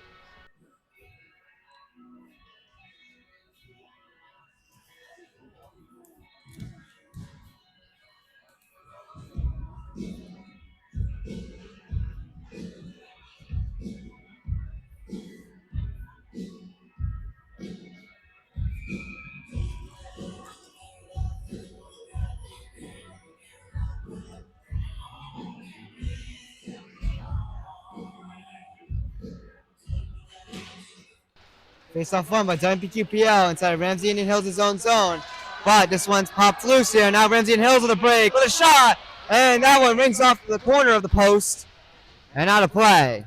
Face off one by WMPQPL inside Ramsey Indian Hills' own zone. But this one's popped loose here. Now Ramsey and Hills with a break with a shot. And that one rings off the corner of the post and out of play.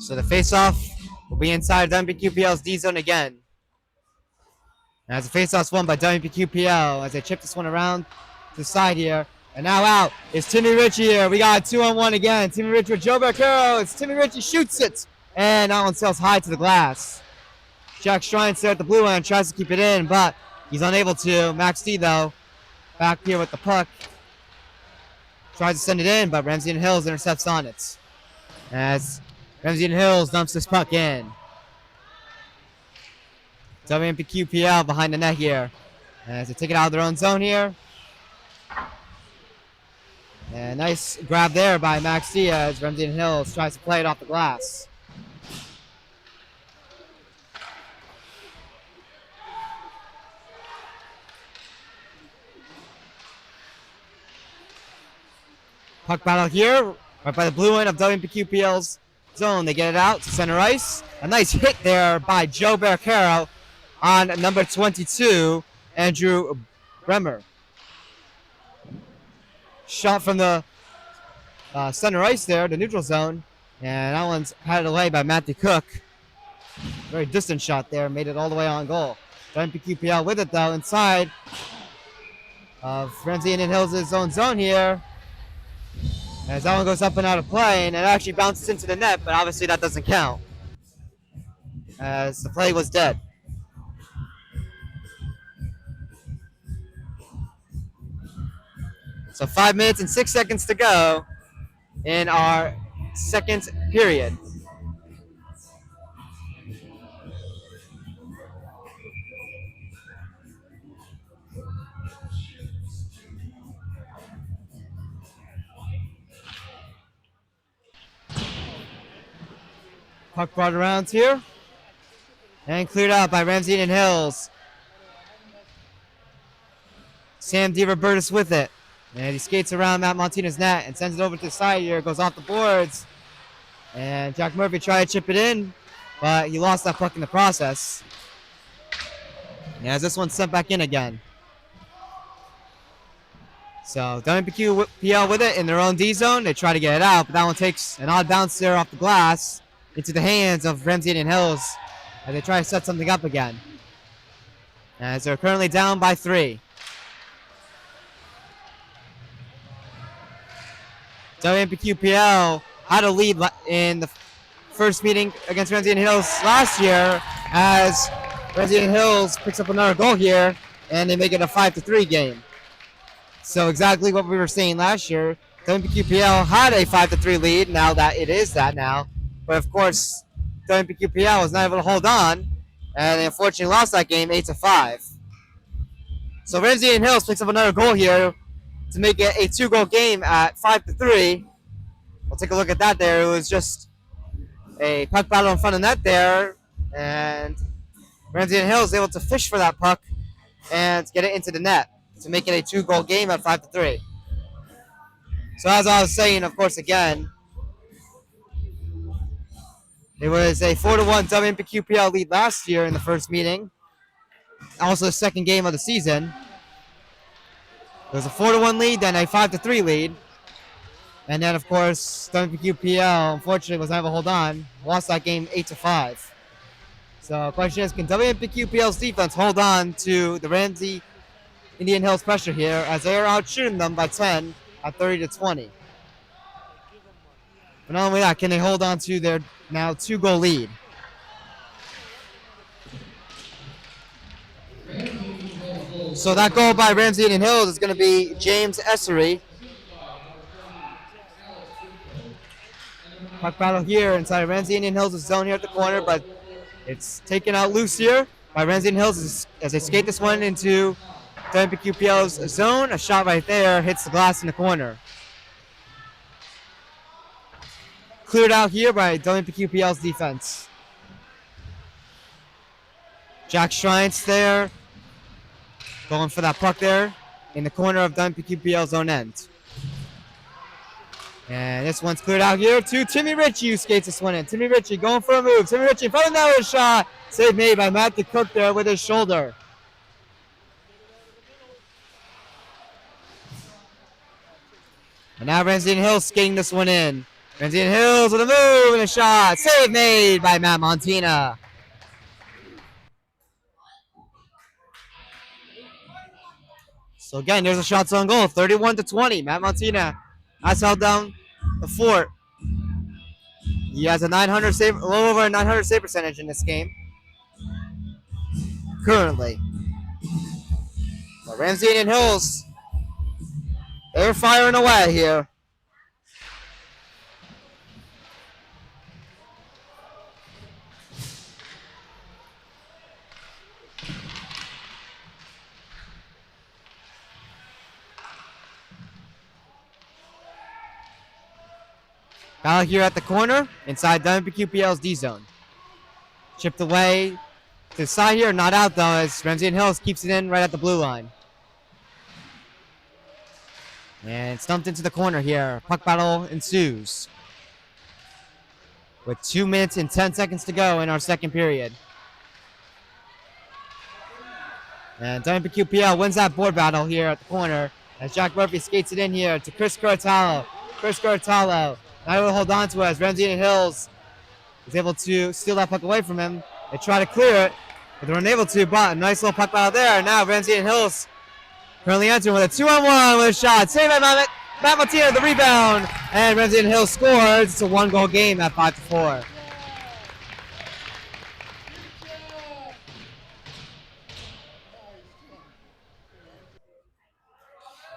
So the face-off will be inside WMPQPL's D zone again. And as the face-off's won by WMPQPL as they chip this one around to the side here. And now out is Timmy Ritchie here. We got 2-on-1 again. Timmy Ritchie with Joe Barcaro. It's Timmy Ritchie shoots it. And that one sails high to the glass. Jack Strines there at the blue line tries to keep it in, but he's unable to. Max D, though, back here with the puck. Tries to send it in, but Ramsey and Hills intercepts on it. As Ramsey and Hills dumps this puck in. WMPQPL behind the net here. As they take it out of their own zone here. And nice grab there by Max Diaz. Ramsey and Hills tries to play it off the glass. Puck battle here, right by the blue end of WMPQPL's zone. They get it out to center ice. A nice hit there by Joe Barcaro on number 22, Andrew Bremer. Shot from the center ice there, the neutral zone. And that one's patted away by Matthew Cook. Very distant shot there, made it all the way on goal. WMPQPL with it though, inside of Ramsey Indian Hills' own zone here. As that one goes up and out of play, and it actually bounces into the net, but obviously that doesn't count, as the play was dead. So 5 minutes and 6 seconds to go in our second period. Puck brought around here. And cleared out by Ramsey and Hills. Sam DiRobertis with it. And he skates around Matt Montina's net and sends it over to the side here. Goes off the boards. And Jack Murphy tried to chip it in, but he lost that puck in the process. And as this one's sent back in again. So WMPQPL with it in their own D zone. They try to get it out, but that one takes an odd bounce there off the glass into the hands of Ramsey and Hills as they try to set something up again. As they're currently down by 3. WMPQPL had a lead in the first meeting against Ramsey and Hills last year as Ramsey and Hills picks up another goal here and they make it a 5-3 game. So exactly what we were saying last year. WMPQPL had a 5-3 lead, now that it is that now. But of course, WMPQPL was not able to hold on, and they unfortunately lost that game 8-5. So Ramsey and Hills picks up another goal here to make it a 2-goal game at 5-3. We'll take a look at that there. It was just a puck battle in front of net there, and Ramsey and Hills able to fish for that puck and get it into the net to make it a 2-goal game at 5-3. So as I was saying, of course, again, it was a 4-1 WMPQPL lead last year in the first meeting. Also the second game of the season. It was a 4-1 lead, then a 5-3 lead. And then, of course, WMPQPL, unfortunately, was not able to hold on. Lost that game 8-5. So the question is, can WMPQPL's defense hold on to the Ramsey Indian Hills pressure here as they are out shooting them by 10 at 30-20. But not only that, can they hold on to their now 2-goal lead? So that goal by Ramsey Indian Hills is going to be James Essery. Puck battle here inside Ramsey Indian Hills' zone here at the corner, but it's taken out loose here by Ramsey Indian Hills as they skate this one into WMPQPL's zone. A shot right there hits the glass in the corner. Cleared out here by WMPQPL's defense. Jack Shrines there, going for that puck there in the corner of WMPQPL's own end. And this one's cleared out here to Timmy Ritchie, who skates this one in. Timmy Ritchie going for a move. Timmy Ritchie in front of that with a shot. Save made by Matt DeCook there with his shoulder. And now Ramsey and Hills skating this one in. Ramsey and Hills with a move and a shot. Save made by Matt Montina. So again, there's a shots on goal, 31-20. Matt Montina has held down the fort. He has a 900 save, a little over a 900 save percentage in this game. Currently. But Ramsey and Hills, they're firing away here. Battle here at the corner, inside WMPQPL's D zone. Chipped away to the side here, not out though, as Ramsey and Hills keeps it in right at the blue line. And stumped into the corner here. Puck battle ensues. With 2 minutes and 10 seconds to go in our second period. And WMPQPL wins that board battle here at the corner as Jack Murphy skates it in here to Chris Cortalo. Chris Cortalo not able to hold on to it as Ramsey and Hills is able to steal that puck away from him. They try to clear it, but they're unable to, but a nice little puck battle there. And now Ramsey and Hills currently entering with a 2-on-1 with a shot. Saved by Matt Martina, the rebound. And Ramsey and Hills scores. It's a 1-goal game at 5-4.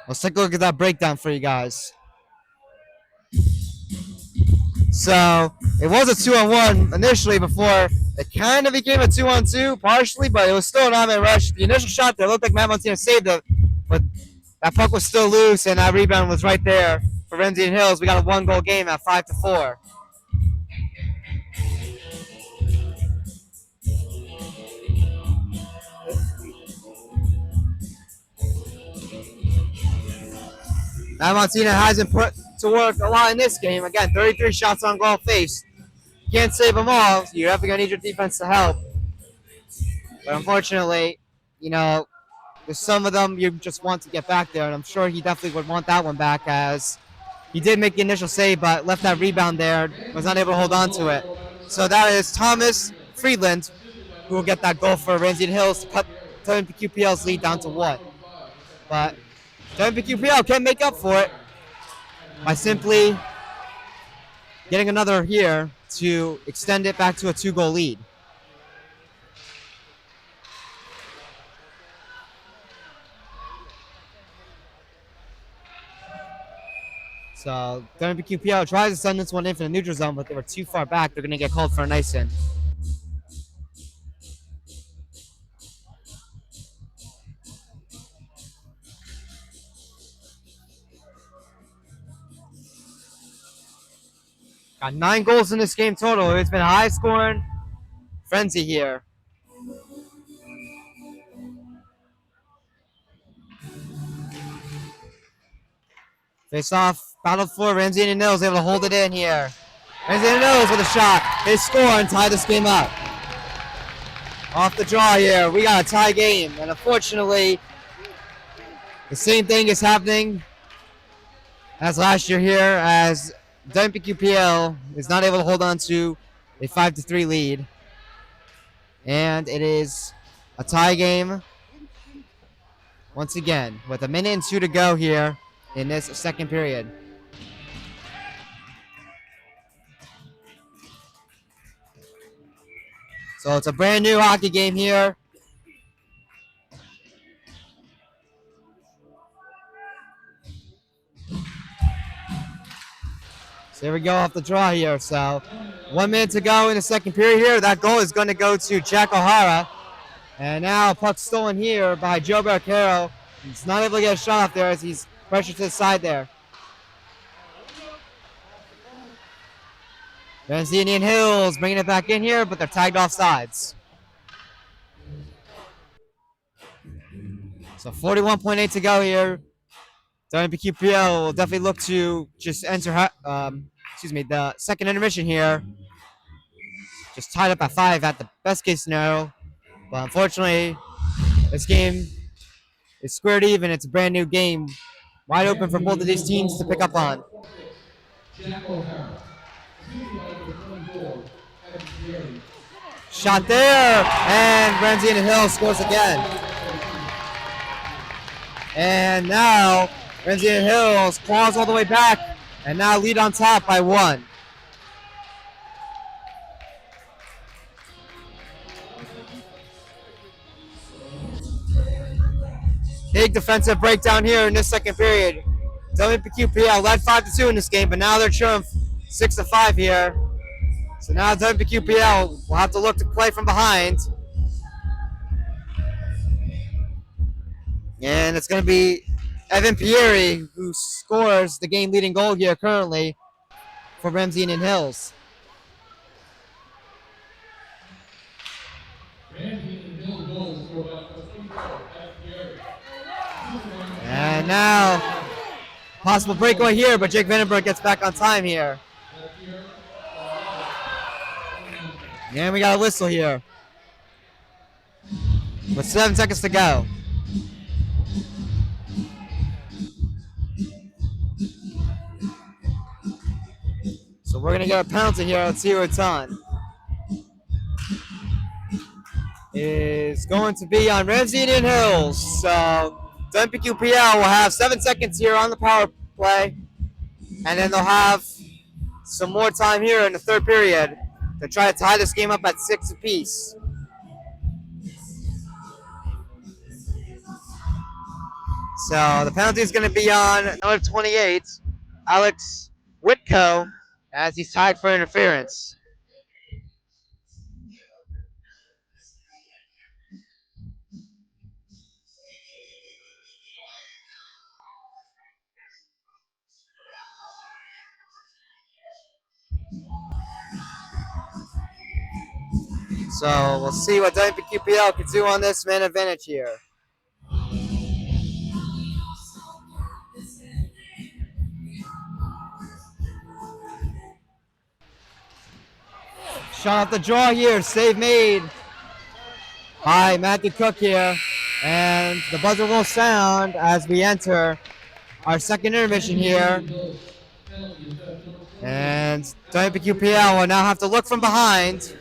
Let's take a look at that breakdown for you guys. So it was a 2-on-1 initially before it kind of became a 2-on-2 partially, but it was still an on-man rush. The initial shot there looked like Matt Montina saved it, but that puck was still loose and that rebound was right there for Ramsey and Hills. We got a 1-goal game at 5-4. Matt Montina hasn't put to work a lot in this game. Again, 33 shots on goal faced. Can't save them all. So you're definitely going to need your defense to help. But unfortunately, there's some of them you just want to get back there, and I'm sure he definitely would want that one back as he did make the initial save, but left that rebound there, was not able to hold on to it. So that is Thomas Friedland who will get that goal for Ramsey and Hills to cut WMPQPL's lead down to 1. But WMPQPL can make up for it by simply getting another here to extend it back to a 2-goal lead. So WMPQPL tries to send this one in for the neutral zone, but they were too far back. They're going to get called for an ice in. Got 9 goals in this game total. It's been a high-scoring frenzy here. Face off, battled for Ramsey and Nils able to hold it in here. Ramsey and Nils with a shot. They score and tie this game up. Off the draw here, we got a tie game, and unfortunately, the same thing is happening as last year here, as WMPQPL is not able to hold on to a 5-3 lead, and it is a tie game once again with 1:02 to go here in this second period. So it's a brand new hockey game here. So here we go off the draw here. So 1 minute to go in the second period here. That goal is going to go to Jack O'Hara. And now puck stolen here by Joe Barcaro. He's not able to get a shot off there as he's pressured to the side there. There's the Indian Hills bringing it back in here, but they're tagged off sides. So 41.8 to go here. WMPQPL will definitely look to just enter the second intermission here. Just tied up at 5 at the best case scenario. But unfortunately, this game is squared even. It's a brand new game. Wide open for both of these teams to pick up on. Shot there, and Ramsey and Hill scores again. And now Ramsey and Hills claws all the way back, and now lead on top by 1. Big defensive breakdown here in this second period. WMPQPL led 5-2 in this game, but now they're trailing 6-5 here. So now WMPQPL will have to look to play from behind. And it's going to be Evan Pieri who scores the game-leading goal here currently for Ramsey and Hills. And now, possible breakaway here, but Jake Vandenberg gets back on time here. And we got a whistle here. With 7 seconds to go. So we're going to get a penalty here. Let's see who it's on. Is going to be on Ramsey and Hills. So WMPQPL will have 7 seconds here on the power play. And then they'll have some more time here in the third period to try to tie this game up at 6 apiece. So the penalty is going to be on number 28, Alex Whitco, as he's tied for interference. So we'll see what WMPQPL can do on this man advantage here. Shot off the draw here. Save made by Matthew Cook here. And the buzzer will sound as we enter our second intermission here. And WMPQPL will now have to look from behind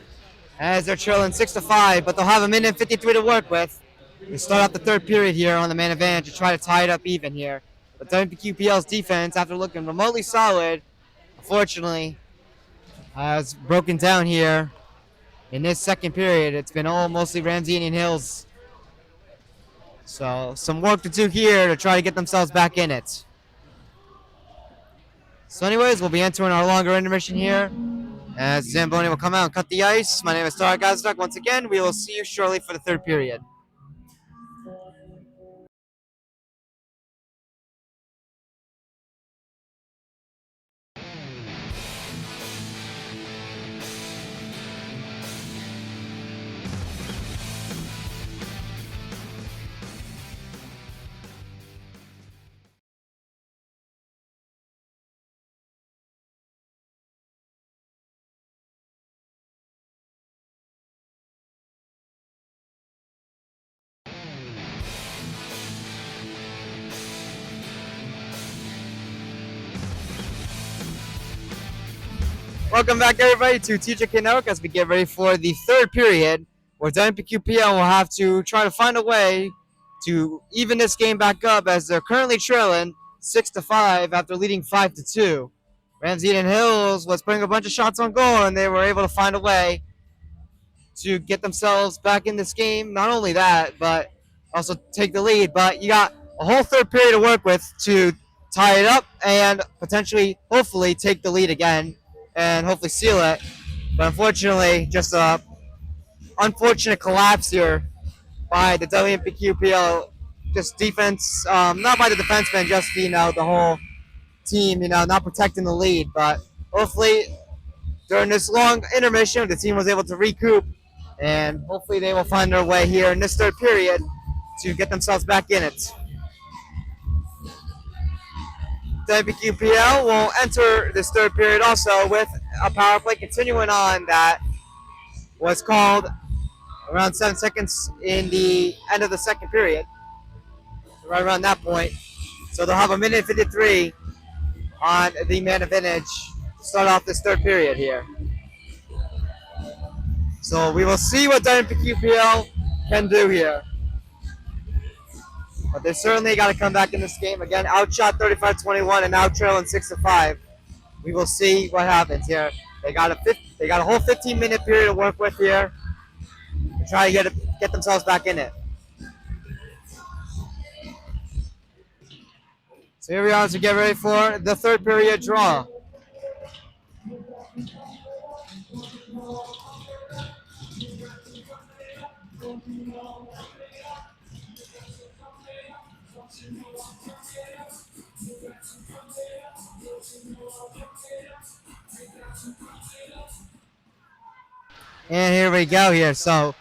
as they're trailing 6-5, but they'll have a minute and 53 to work with. We start out the third period here on the man advantage to try to tie it up even here. But WMPQPL's defense, after looking remotely solid, unfortunately, has broken down here in this second period. It's been all mostly Ramsey Indian Hills. So some work to do here to try to get themselves back in it. So anyways, we'll be entering our longer intermission here as Zamboni will come out and cut the ice. My name is Tara Gazduck. Once again, we will see you shortly for the third period. Welcome back, everybody, to TJK Network as we get ready for the third period, where WMPQPL will have to try to find a way to even this game back up as they're currently trailing 6-5 after leading 5-2. Ramsey Indian Hills was putting a bunch of shots on goal, and they were able to find a way to get themselves back in this game. Not only that, but also take the lead. But you got a whole third period to work with to tie it up and potentially, hopefully, take the lead again and hopefully seal it. But unfortunately, just a unfortunate collapse here by the WMPQPL just defense, not by the defenseman, just the whole team, not protecting the lead. But hopefully, during this long intermission, the team was able to recoup, and hopefully they will find their way here in this third period to get themselves back in it. WQPL will enter this third period also with a power play continuing on that was called around 7 seconds in the end of the second period, right around that point. So they'll have a minute 53 on the man advantage to start off this third period here. So we will see what WMPQPL can do here. But they certainly got to come back in this game. Again, outshot 35-21 and now trailing 6-5. We will see what happens here. They got a whole 15-minute period to work with here to try to get themselves back in it. So here we are as we get ready for the third period draw. And here we go here. So,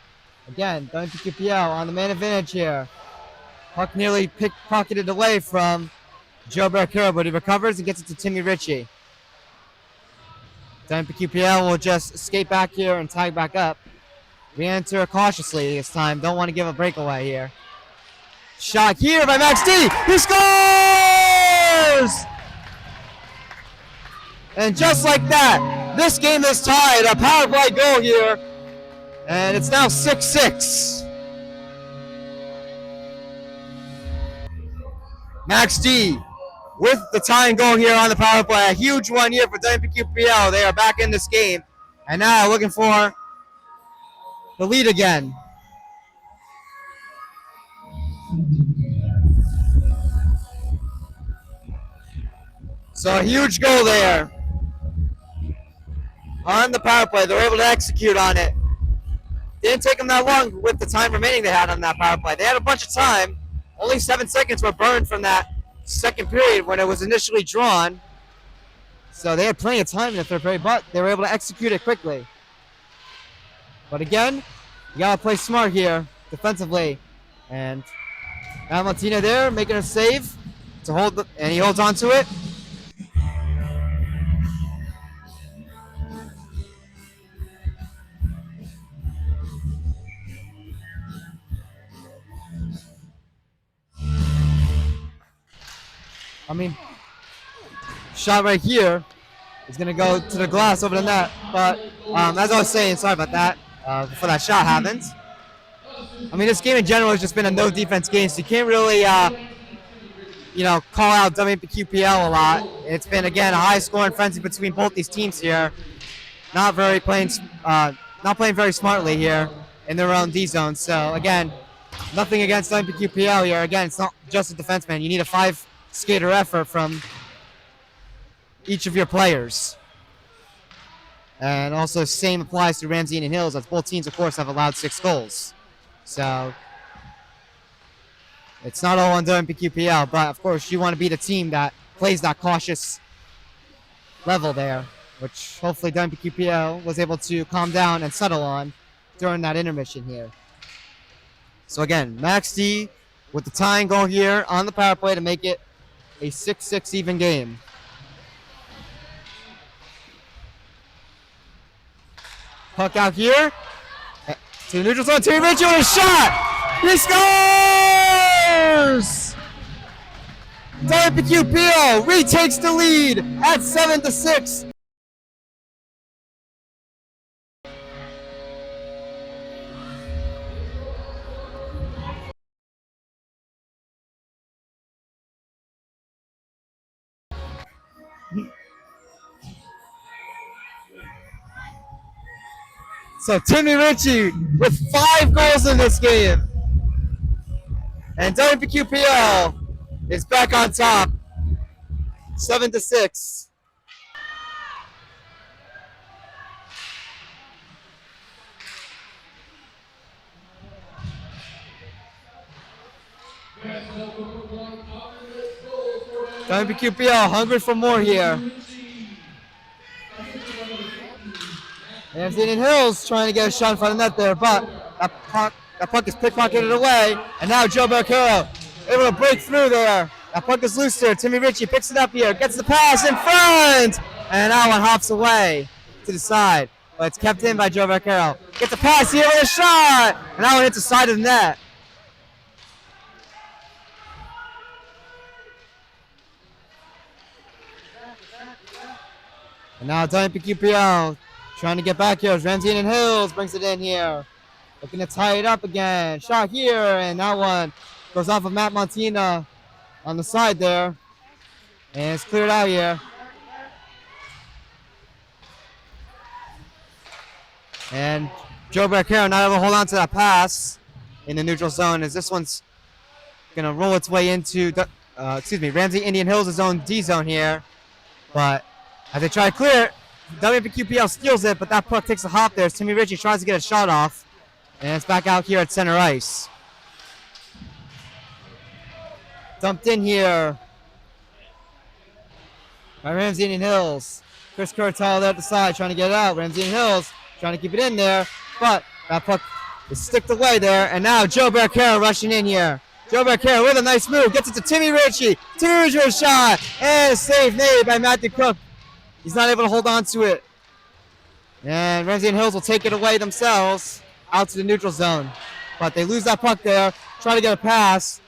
again, WMPQPL on the man advantage here. Puck nearly pocketed away from Joe Baracura, but he recovers and gets it to Timmy Ritchie. WMPQPL will just skate back here and tag back up. We enter cautiously this time. Don't want to give a breakaway here. Shot here by Max D. He scores! And just like that, this game is tied. A power play goal here. And it's now 6-6. Max D with the tying goal here on the power play. A huge one here for WMPQPL. They are back in this game. And now looking for the lead again. So a huge goal there on the power play. They were able to execute on it. Didn't take them that long with the time remaining they had on that power play. They had a bunch of time. Only 7 seconds were burned from that second period when it was initially drawn. So they had plenty of time in the third period, but they were able to execute it quickly. But again, you gotta play smart here defensively. And Matt Martina there making a save to hold, and he holds on to it. I mean, shot right here is going to go to the glass over the net. But as I was saying, sorry about that, before that shot happened. I mean, this game in general has just been a no defense game, so you can't really, call out WMPQPL a lot. It's been, again, a high scoring frenzy between both these teams here. Not not playing very smartly here in their own D zone. So again, nothing against WMPQPL here. Again, it's not just a defenseman. You need a 5 skater effort from each of your players. And also, same applies to Ramsey and Hills, as both teams, of course, have allowed 6 goals. So it's not all on WMPQPL, but of course, you want to be the team that plays that cautious level there, which hopefully WMPQPL was able to calm down and settle on during that intermission here. So again, Max D with the tying goal here on the power play to make it a 6-6 even game. Puck out here to the neutral zone. Terry Ritchie with a shot. He scores! WMPQPL retakes the lead at 7-6. So Timmy Ritchie with 5 goals in this game. And WMPQPL is back on top, 7-6. WMPQPL hungry for more here. Ramsey and Hills trying to get a shot in front of the net there, but that puck is pickpocketed away, and now Joe Barcaro able to break through there. That puck is loose there. Timmy Ritchie picks it up here, gets the pass in front, and that one hops away to the side, but it's kept in by Joe Barcaro. Gets the pass here with a shot, and that one hits the side of the net. And now WMPQPL trying to get back here. Ramsey and Hills brings it in here. Looking to tie it up again. Shot here, and that one goes off of Matt Montina on the side there. And it's cleared out here. And Joe Barcaro not able to hold on to that pass in the neutral zone, as this one's going to roll its way into, Ramsey Indian Hills' own D zone here. But as they try to clear it, WMPQPL steals it, but that puck takes a hop there as Timmy Ritchie tries to get a shot off. And it's back out here at center ice. Dumped in here by Ramsey Indian Hills. Chris Curtel there at the side trying to get it out. Ramsey Indian Hills trying to keep it in there, but that puck is sticked away there. And now Joe Barcaro rushing in here. Joe Barcaro with a nice move, gets it to Timmy Ritchie. Timmy Ritchie with a shot, and a save made by Matthew Cook. He's not able to hold on to it. And Ramsey and Hills will take it away themselves out to the neutral zone. But they lose that puck there, try to get a pass.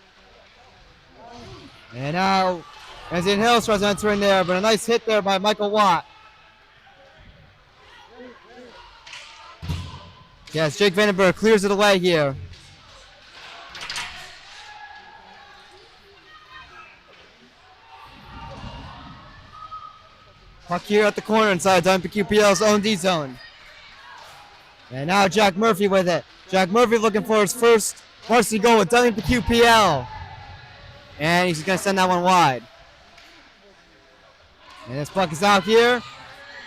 And now Ramsey and Hills tries to enter in there, but a nice hit there by Michael Watt. Yes, Jake Vandenberg clears it away here. Puck here at the corner inside WMPQPL's own D zone. And now Jack Murphy with it. Jack Murphy looking for his first varsity goal with WMPQPL. And he's going to send that one wide. And this puck is out here.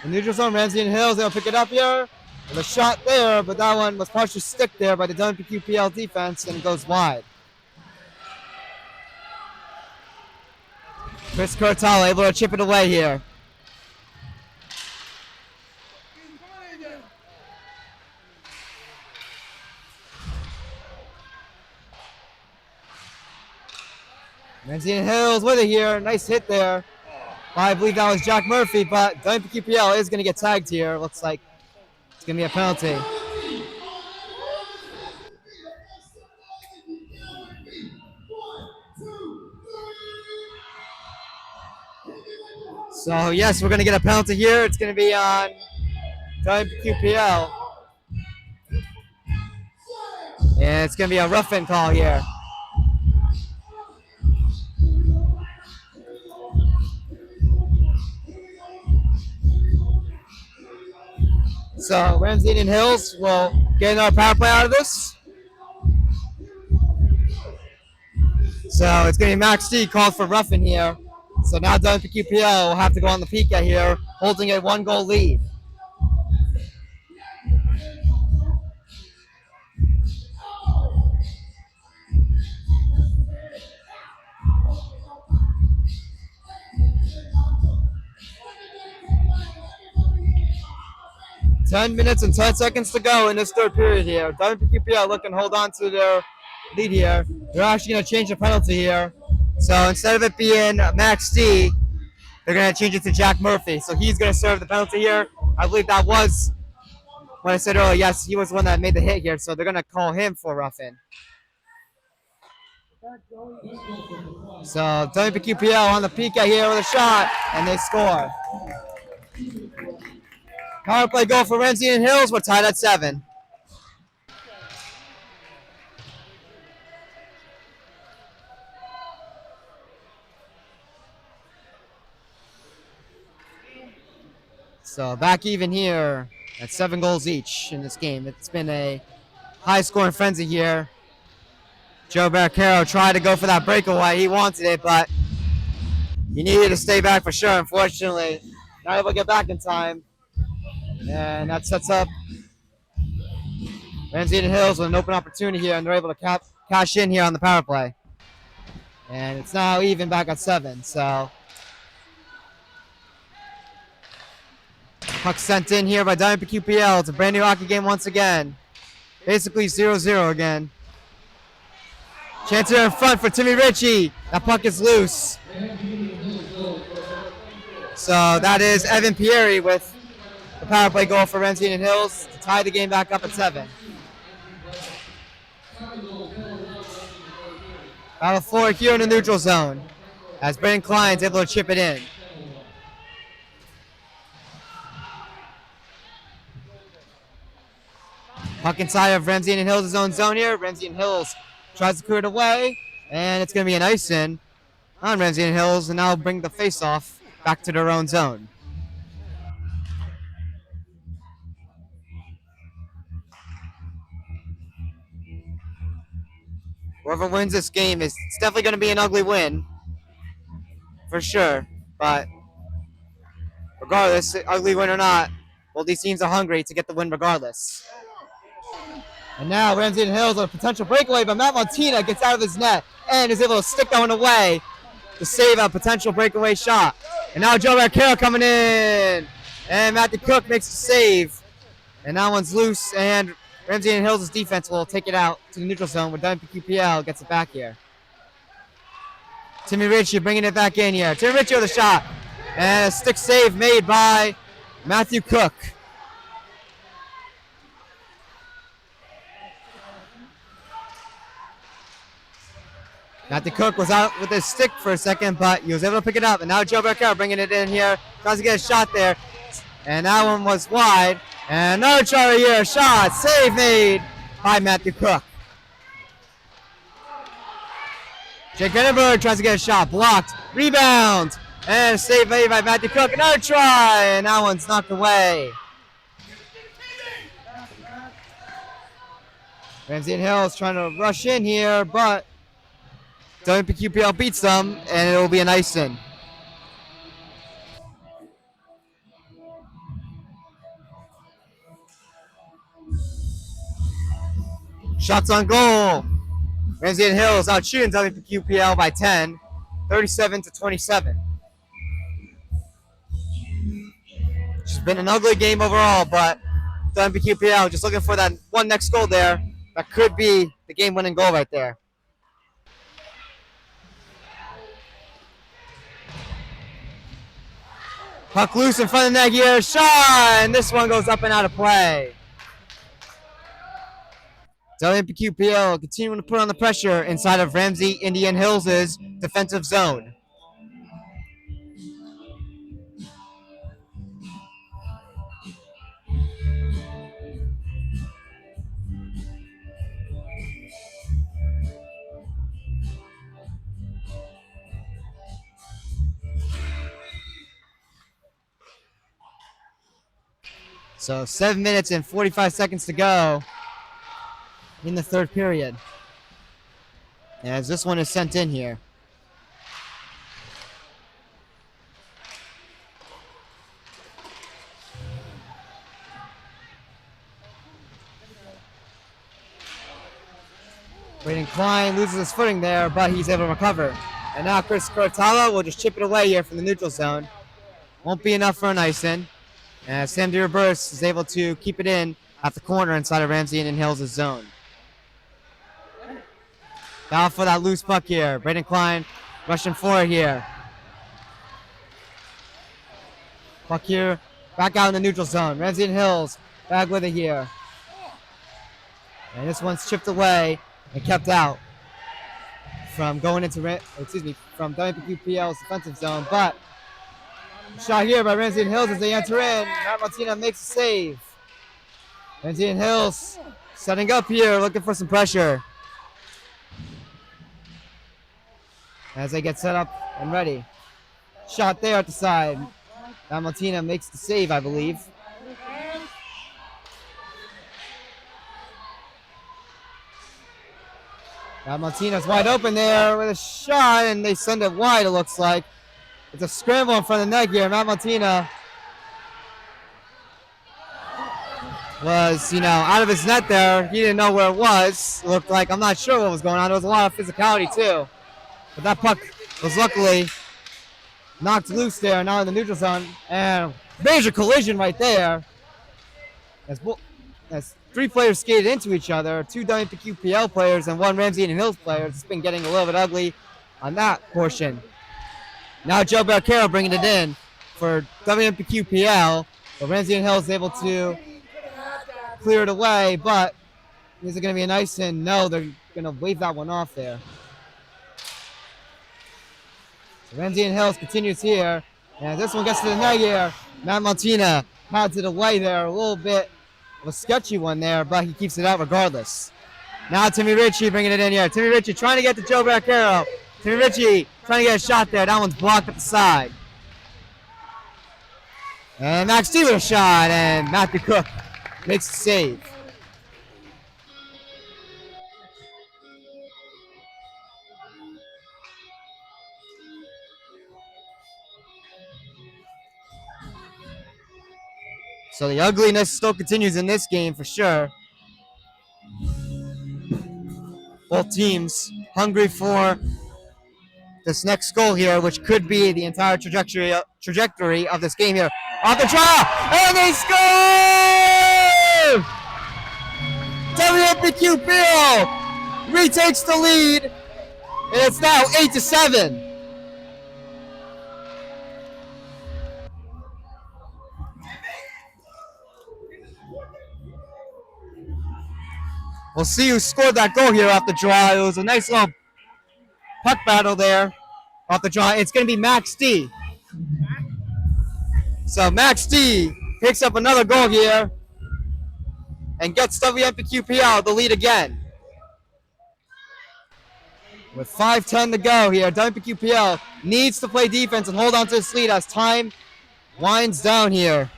The neutral zone, Ramsey and Hills, they'll pick it up here. With a shot there, but that one was partially sticked there by the WMPQPL defense, and it goes wide. Chris Curtal able to chip it away here. Ramsey and Hills with it here. Nice hit there. I believe that was Jack Murphy, but WMPQPL is going to get tagged here. Looks like it's going to be a penalty. So yes, we're gonna get a penalty here. It's gonna be on WMPQPL, and it's gonna be a roughing call here. So Ramsey and Hills will get another power play out of this. So it's gonna be Max D called for roughing here. So now WMPQPL will have to go on the PK here, holding a 1-goal lead. 10 minutes and 10 seconds to go in this third period here. WMPQPL looking to hold on to their lead here. They're actually going to change the penalty here. So instead of it being Max D, they're going to change it to Jack Murphy. So he's going to serve the penalty here. I believe that was what I said earlier. Yes, he was the one that made the hit here. So they're going to call him for roughing. So WMPQPL on the PK here with a shot, and they score. Power play goal for Ramsey and Hills. We're tied at 7. So back even here at 7 goals each in this game. It's been a high-scoring frenzy here. Joe Barricaro tried to go for that breakaway. He wanted it, but he needed to stay back for sure. Unfortunately, not able to get back in time. And that sets up Ramsey and Hills with an open opportunity here, and they're able to cash in here on the power play. And it's now even back at 7. So puck sent in here by WMPQPL. It's a brand new hockey game once again. Basically 0-0 again. Chance here in front for Timmy Ritchie. That puck is loose. So that is Evan Pieri with the power play goal for Ramsey and Hills to tie the game back up at 7. Battle for it here in the neutral zone as Brandon Klein's able to chip it in. Puck inside of Ramsey and Hills' own zone here. Ramsey and Hills tries to clear it away, and it's going to be an ice in on Ramsey and Hills, and now bring the face-off back to their own zone. Whoever wins this game it's definitely going to be an ugly win, for sure. But regardless, ugly win or not, well, these teams are hungry to get the win regardless. And now Ramsey and Hills with a potential breakaway, but Matt Montina gets out of his net and is able to stick that one away to save a potential breakaway shot. And now Joe Barricaro coming in. And Matthew Cook makes the save. And that one's loose, and Ramsey and Hills' defense will take it out to the neutral zone where WMPQPL gets it back here. Timmy Ritchie bringing it back in here. Timmy Ritchie with a shot. And a stick save made by Matthew Cook. Matthew Cook was out with his stick for a second, but he was able to pick it up. And now Joe Barricaro bringing it in here. Tries to get a shot there. And that one was wide. And another try right here. Shot. Save made by Matthew Cook. Jake Vandenberg tries to get a shot. Blocked. Rebound. And a save made by Matthew Cook. Another try. And that one's knocked away. Ramsey and Hills trying to rush in here, but WMPQPL beats them, and it will be an ice in. Shots on goal. Ramsey and Hills out shooting WMPQPL by 10, 37-27. It's been an ugly game overall, but WMPQPL just looking for that one next goal there. That could be the game-winning goal right there. Puck loose in front of the net here. Shot! And this one goes up and out of play. WMPQPL continuing to put on the pressure inside of Ramsey Indian Hills' defensive zone. So 7 minutes and 45 seconds to go in the third period. As this one is sent in here. Braden Klein loses his footing there, but he's able to recover. And now Chris Cortala will just chip it away here from the neutral zone. Won't be enough for an ice-in. As Sam DeRoberts is able to keep it in at the corner inside of Ramsey and Hills' zone. Down for that loose puck here. Braden Klein rushing forward here. Puck here, back out in the neutral zone. Ramsey and Hills back with it here. And this one's chipped away and kept out from going into, from WMPQPL's defensive zone. But shot here by Ramsey and Hills as they enter in. Matt Martina makes a save. Ramsey and Hills setting up here, looking for some pressure. As they get set up and ready. Shot there at the side. Matt Martina makes the save, I believe. Matt Martina's wide open there with a shot, and they send it wide, it looks like. It's a scramble in front of the net here. Matt Martina was, out of his net there. He didn't know where it was. It looked like, I'm not sure what was going on. There was a lot of physicality, too. But that puck was luckily knocked loose there, now in the neutral zone. And major collision right there. As three players skated into each other, two WMPQPL players and one Ramsey and Hills players. It's been getting a little bit ugly on that portion. Now Joe Barcaro bringing it in for WMPQPL. But Ramsey and Hills able to clear it away, but is it going to be a nice in? No, they're going to wave that one off there. So Ramsey and Hills continues here. And this one gets to the net here. Matt Martina pads it away there a little bit. A sketchy one there, but he keeps it out regardless. Now Timmy Ritchie bringing it in here. Timmy Ritchie trying to get to Joe Barcaro. Timmy Ritchie trying to get a shot there. That one's blocked at the side. And Max D with a shot, and Matthew Cook makes the save. So the ugliness still continues in this game for sure. Both teams hungry for this next goal here, which could be the entire trajectory of this game here. Off the draw, and they score! WMPQPL retakes the lead, and it's now 8-7. We'll see who scored that goal here off the draw. It was a nice little puck battle there off the draw. It's going to be Max D. So Max D picks up another goal here and gets WMPQPL the lead again. With 5:10 to go here, WMPQPL needs to play defense and hold on to this lead as time winds down here.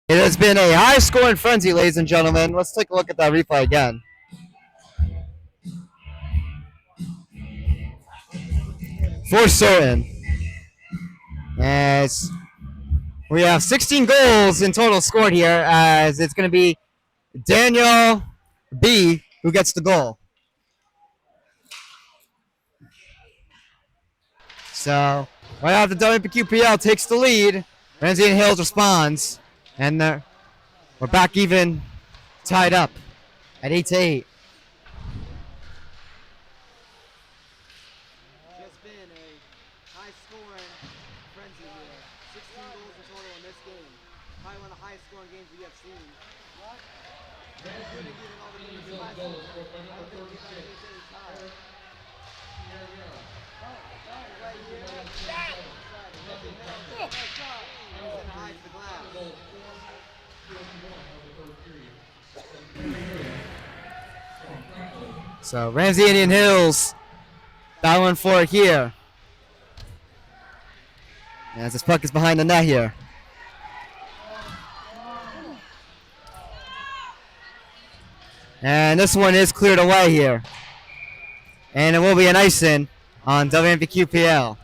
It has been a high-scoring frenzy, ladies and gentlemen. Let's take a look at that replay again. For certain. As we have 16 goals in total scored here, as it's going to be Daniel B. who gets the goal. So, right after WMPQPL takes the lead, Ramsey and Hills responds, and we're back even tied up. at 8-8. Just been a high-scoring frenzy here. 16 goals in total in this game. Probably one of the highest-scoring games we have seen. Including even all the games last season. I don't think we've had an 8-8 tie. Right here. Hides the glass. So Ramsey Indian Hills battling for it here. As this puck is behind the net here. And this one is cleared away here. And it will be an ice-in on WMPQPL.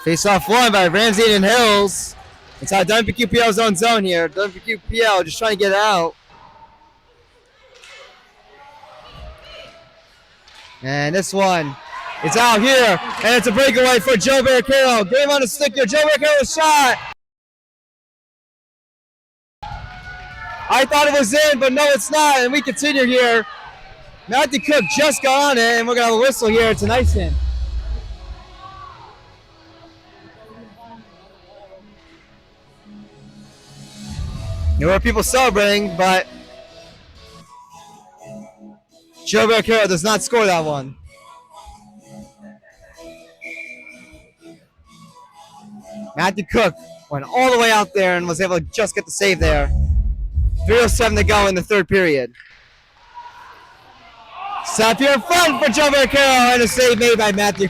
Face-off won by Ramsey Indian Hills. Inside WMPQPL's own zone here. WMPQPL just trying to get it out. And this one is out here. And it's a breakaway for Joe Barricaro. Game on the stick here. Joe Barricaro's shot. I thought it was in, but no, it's not. And we continue here. Matthew Cook just got on it, and we're going to have a whistle here. It's an ice-in. There were people celebrating, but Joe Barricaro does not score that one. Matthew Cook went all the way out there and was able to just get the save there. 3:07 to go in the third period. Set here in front for Joe Barricaro and a save made by Matthew.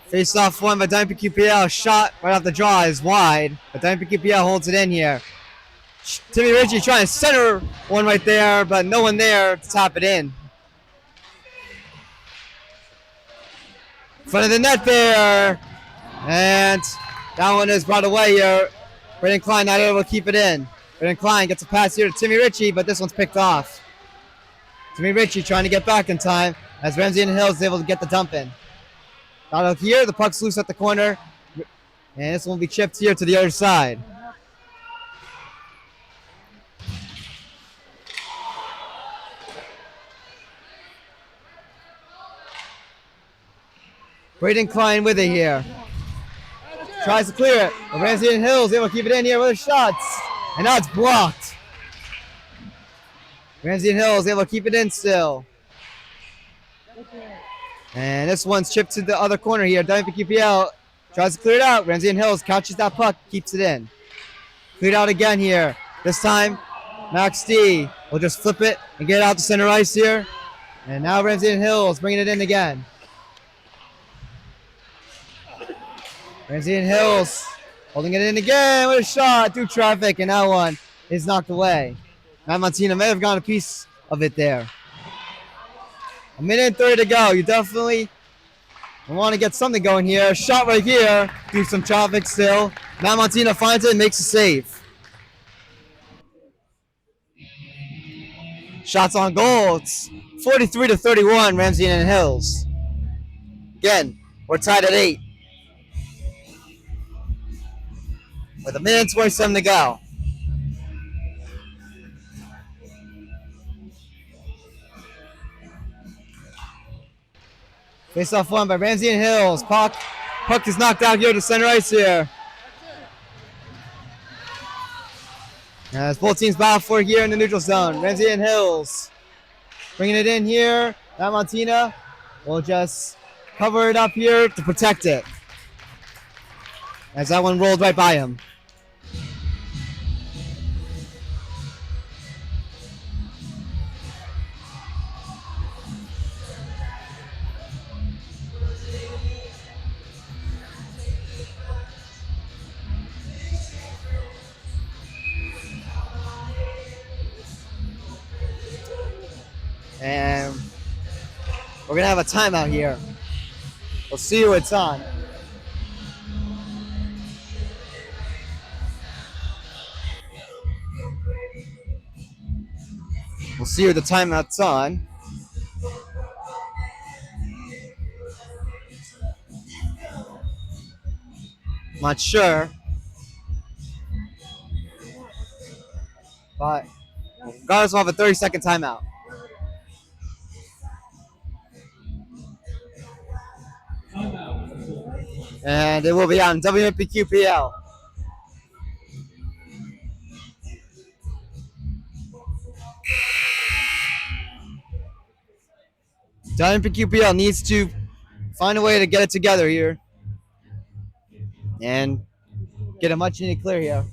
Face off one by WMPQPL. Shot right off the draw is wide, but WMPQPL holds it in here. Timmy Ritchie trying to center one right there, but no one there to top it in. In front of the net there, and that one is brought away here. Braden Klein not able to keep it in. Braden Klein gets a pass here to Timmy Ritchie, but this one's picked off. Timmy Ritchie trying to get back in time as Ramsey and Hills is able to get the dump in. Out here, the puck's loose at the corner, and this one will be chipped here to the other side. Braden Klein with it here. Tries to clear it, but Ramsey and Hills able to keep it in here with the shots, and now it's blocked. Ramsey and Hills able to keep it in still. And this one's chipped to the other corner here. WMPQPL tries to clear it out. Ramsey and Hills catches that puck, keeps it in. Cleared out again here. This time, Max D will just flip it and get it out to center ice here. And now Ramsey and Hills bringing it in again. Ramsey and Hills holding it in again with a shot through traffic, and that one is knocked away. Matt Montina may have gone a piece of it there. 1:30 to go. You definitely want to get something going here. Shot right here through some traffic still. Matt Montina finds it and makes a save. Shots on goal. It's 43-31, Ramsey and Hills. Again, we're tied at 8. With 1:27 to go. Face off one by Ramsey and Hills. Puck is knocked out here to center ice here. As both teams battle for it here in the neutral zone. Ramsey and Hills bringing it in here. Matt Montina will just cover it up here to protect it. As that one rolled right by him. We're gonna have a timeout here. We'll see you it's on. We'll see you the timeout's on. Not sure, but regardless, we'll have a 30-second timeout. And it will be on WMPQPL. WMPQPL needs to find a way to get it together here and get a much needed clear here.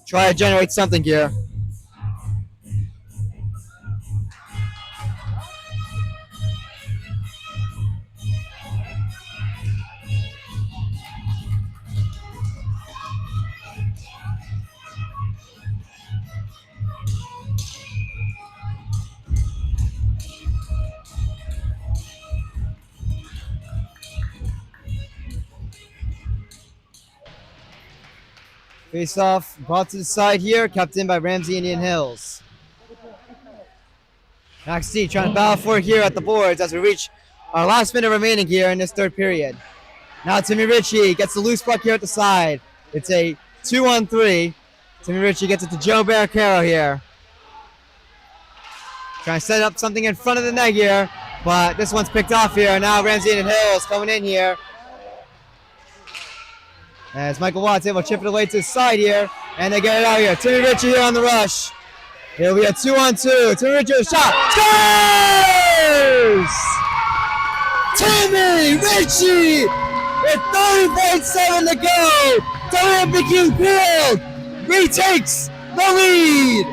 Try to generate something here. Face off brought to the side here, kept in by Ramsey Indian Hills. Max C trying to battle for it here at the boards as we reach our last minute remaining here in this third period. Now Timmy Ritchie gets the loose puck here at the side. It's a 2-on-3. Timmy Ritchie gets it to Joe Barricaro here. Trying to set up something in front of the net here, but this one's picked off here. Now Ramsey Indian Hills coming in here. As Michael Watts able to chip it away to the side here, and they get it out here. Timmy Ritchie here on the rush. It'll be a 2-on-2. Timmy Ritchie with a shot. Scores! Timmy Ritchie with 30.7 to go. WMPQPL retakes the lead.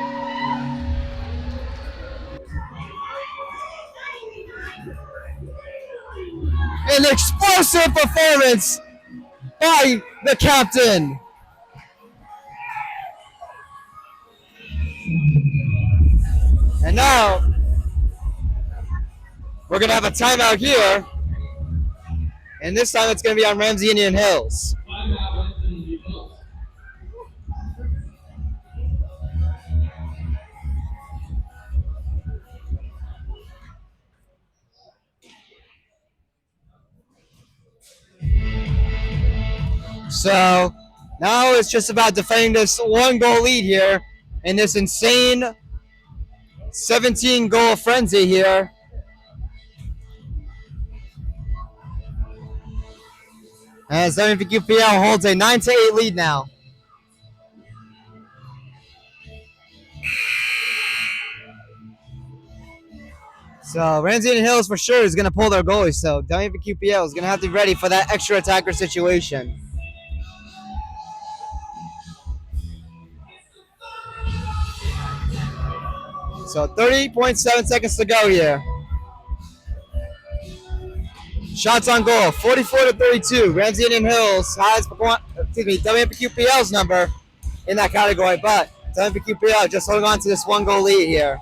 An explosive performance by the captain. And now we're going to have a timeout here. And this time it's going to be on Ramsey Indian Hills. So now it's just about defending this 1-goal lead here in this insane 17-goal frenzy here. As WMPQPL holds a 9-8 lead now. So Ramsey Indian Hills for sure is going to pull their goalie. So WMPQPL is going to have to be ready for that extra attacker situation. So 30.7 seconds to go here. Shots on goal, 44-32. Ramsey Indian Hills has WMPQPL's number in that category, but WMPQPL just holding on to this 1-goal lead here.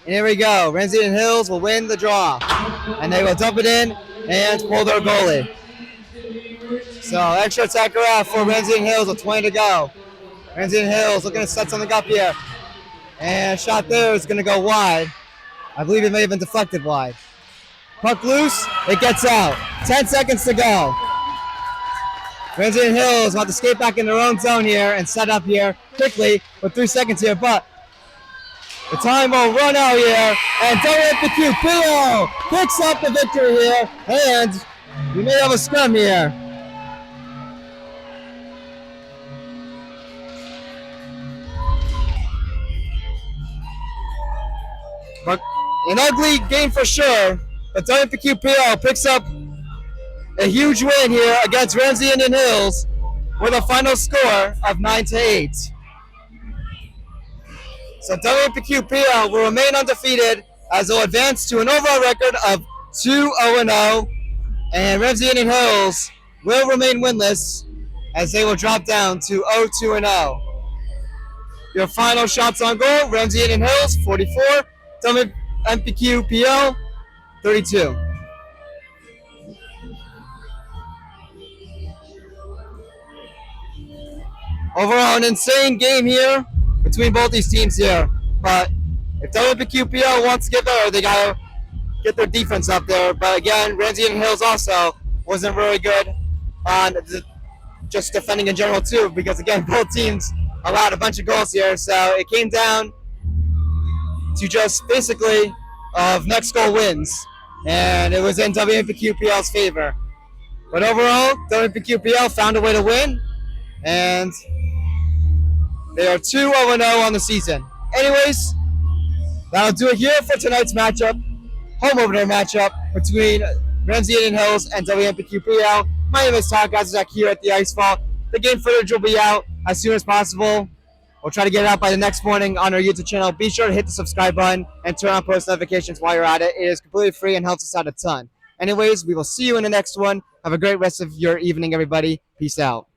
And here we go. Ramsey Indian Hills will win the draw, and they will dump it in and pull their goalie. So extra attacker out for Ramsey Indian Hills with 20 to go. Ramsey Indian Hills looking to set something up here. And shot there is going to go wide. I believe it may have been deflected wide. Puck loose, it gets out. 10 seconds to go. Ramsey Indian Hills want to skate back in their own zone here and set up here quickly with 3 seconds here, but the time will run out here, and WMPQPL picks up the victory here, and we may have a scrum here. But an ugly game for sure, but WMPQPL picks up a huge win here against Ramsey Indian Hills with a final score of 9-8. So WMPQPL will remain undefeated as they'll advance to an overall record of 2-0, and Ramsey Indian Hills will remain winless as they will drop down to 0-2-0. Your final shots on goal: Ramsey and Hills 44, WMPQPL 32. Overall, an insane game here between both these teams here. But if WMPQPL wants to get better, they gotta get their defense up there. But again, Ramsey and Hills also wasn't really good on just defending in general too, because again, both teams allowed a bunch of goals here. So it came down to just basically of next goal wins, and it was in WMPQPL's favor. But overall, WMPQPL found a way to win, and they are 2-0 on the season. Anyways, that'll do it here for tonight's matchup, home opener matchup between Ramsey and Hills and WMPQPL. My name is Todd Gazizak here at the Icefall. The game footage will be out as soon as possible. We'll try to get it out by the next morning on our YouTube channel. Be sure to hit the subscribe button and turn on post notifications while you're at it. It is completely free and helps us out a ton. Anyways, we will see you in the next one. Have a great rest of your evening, everybody. Peace out.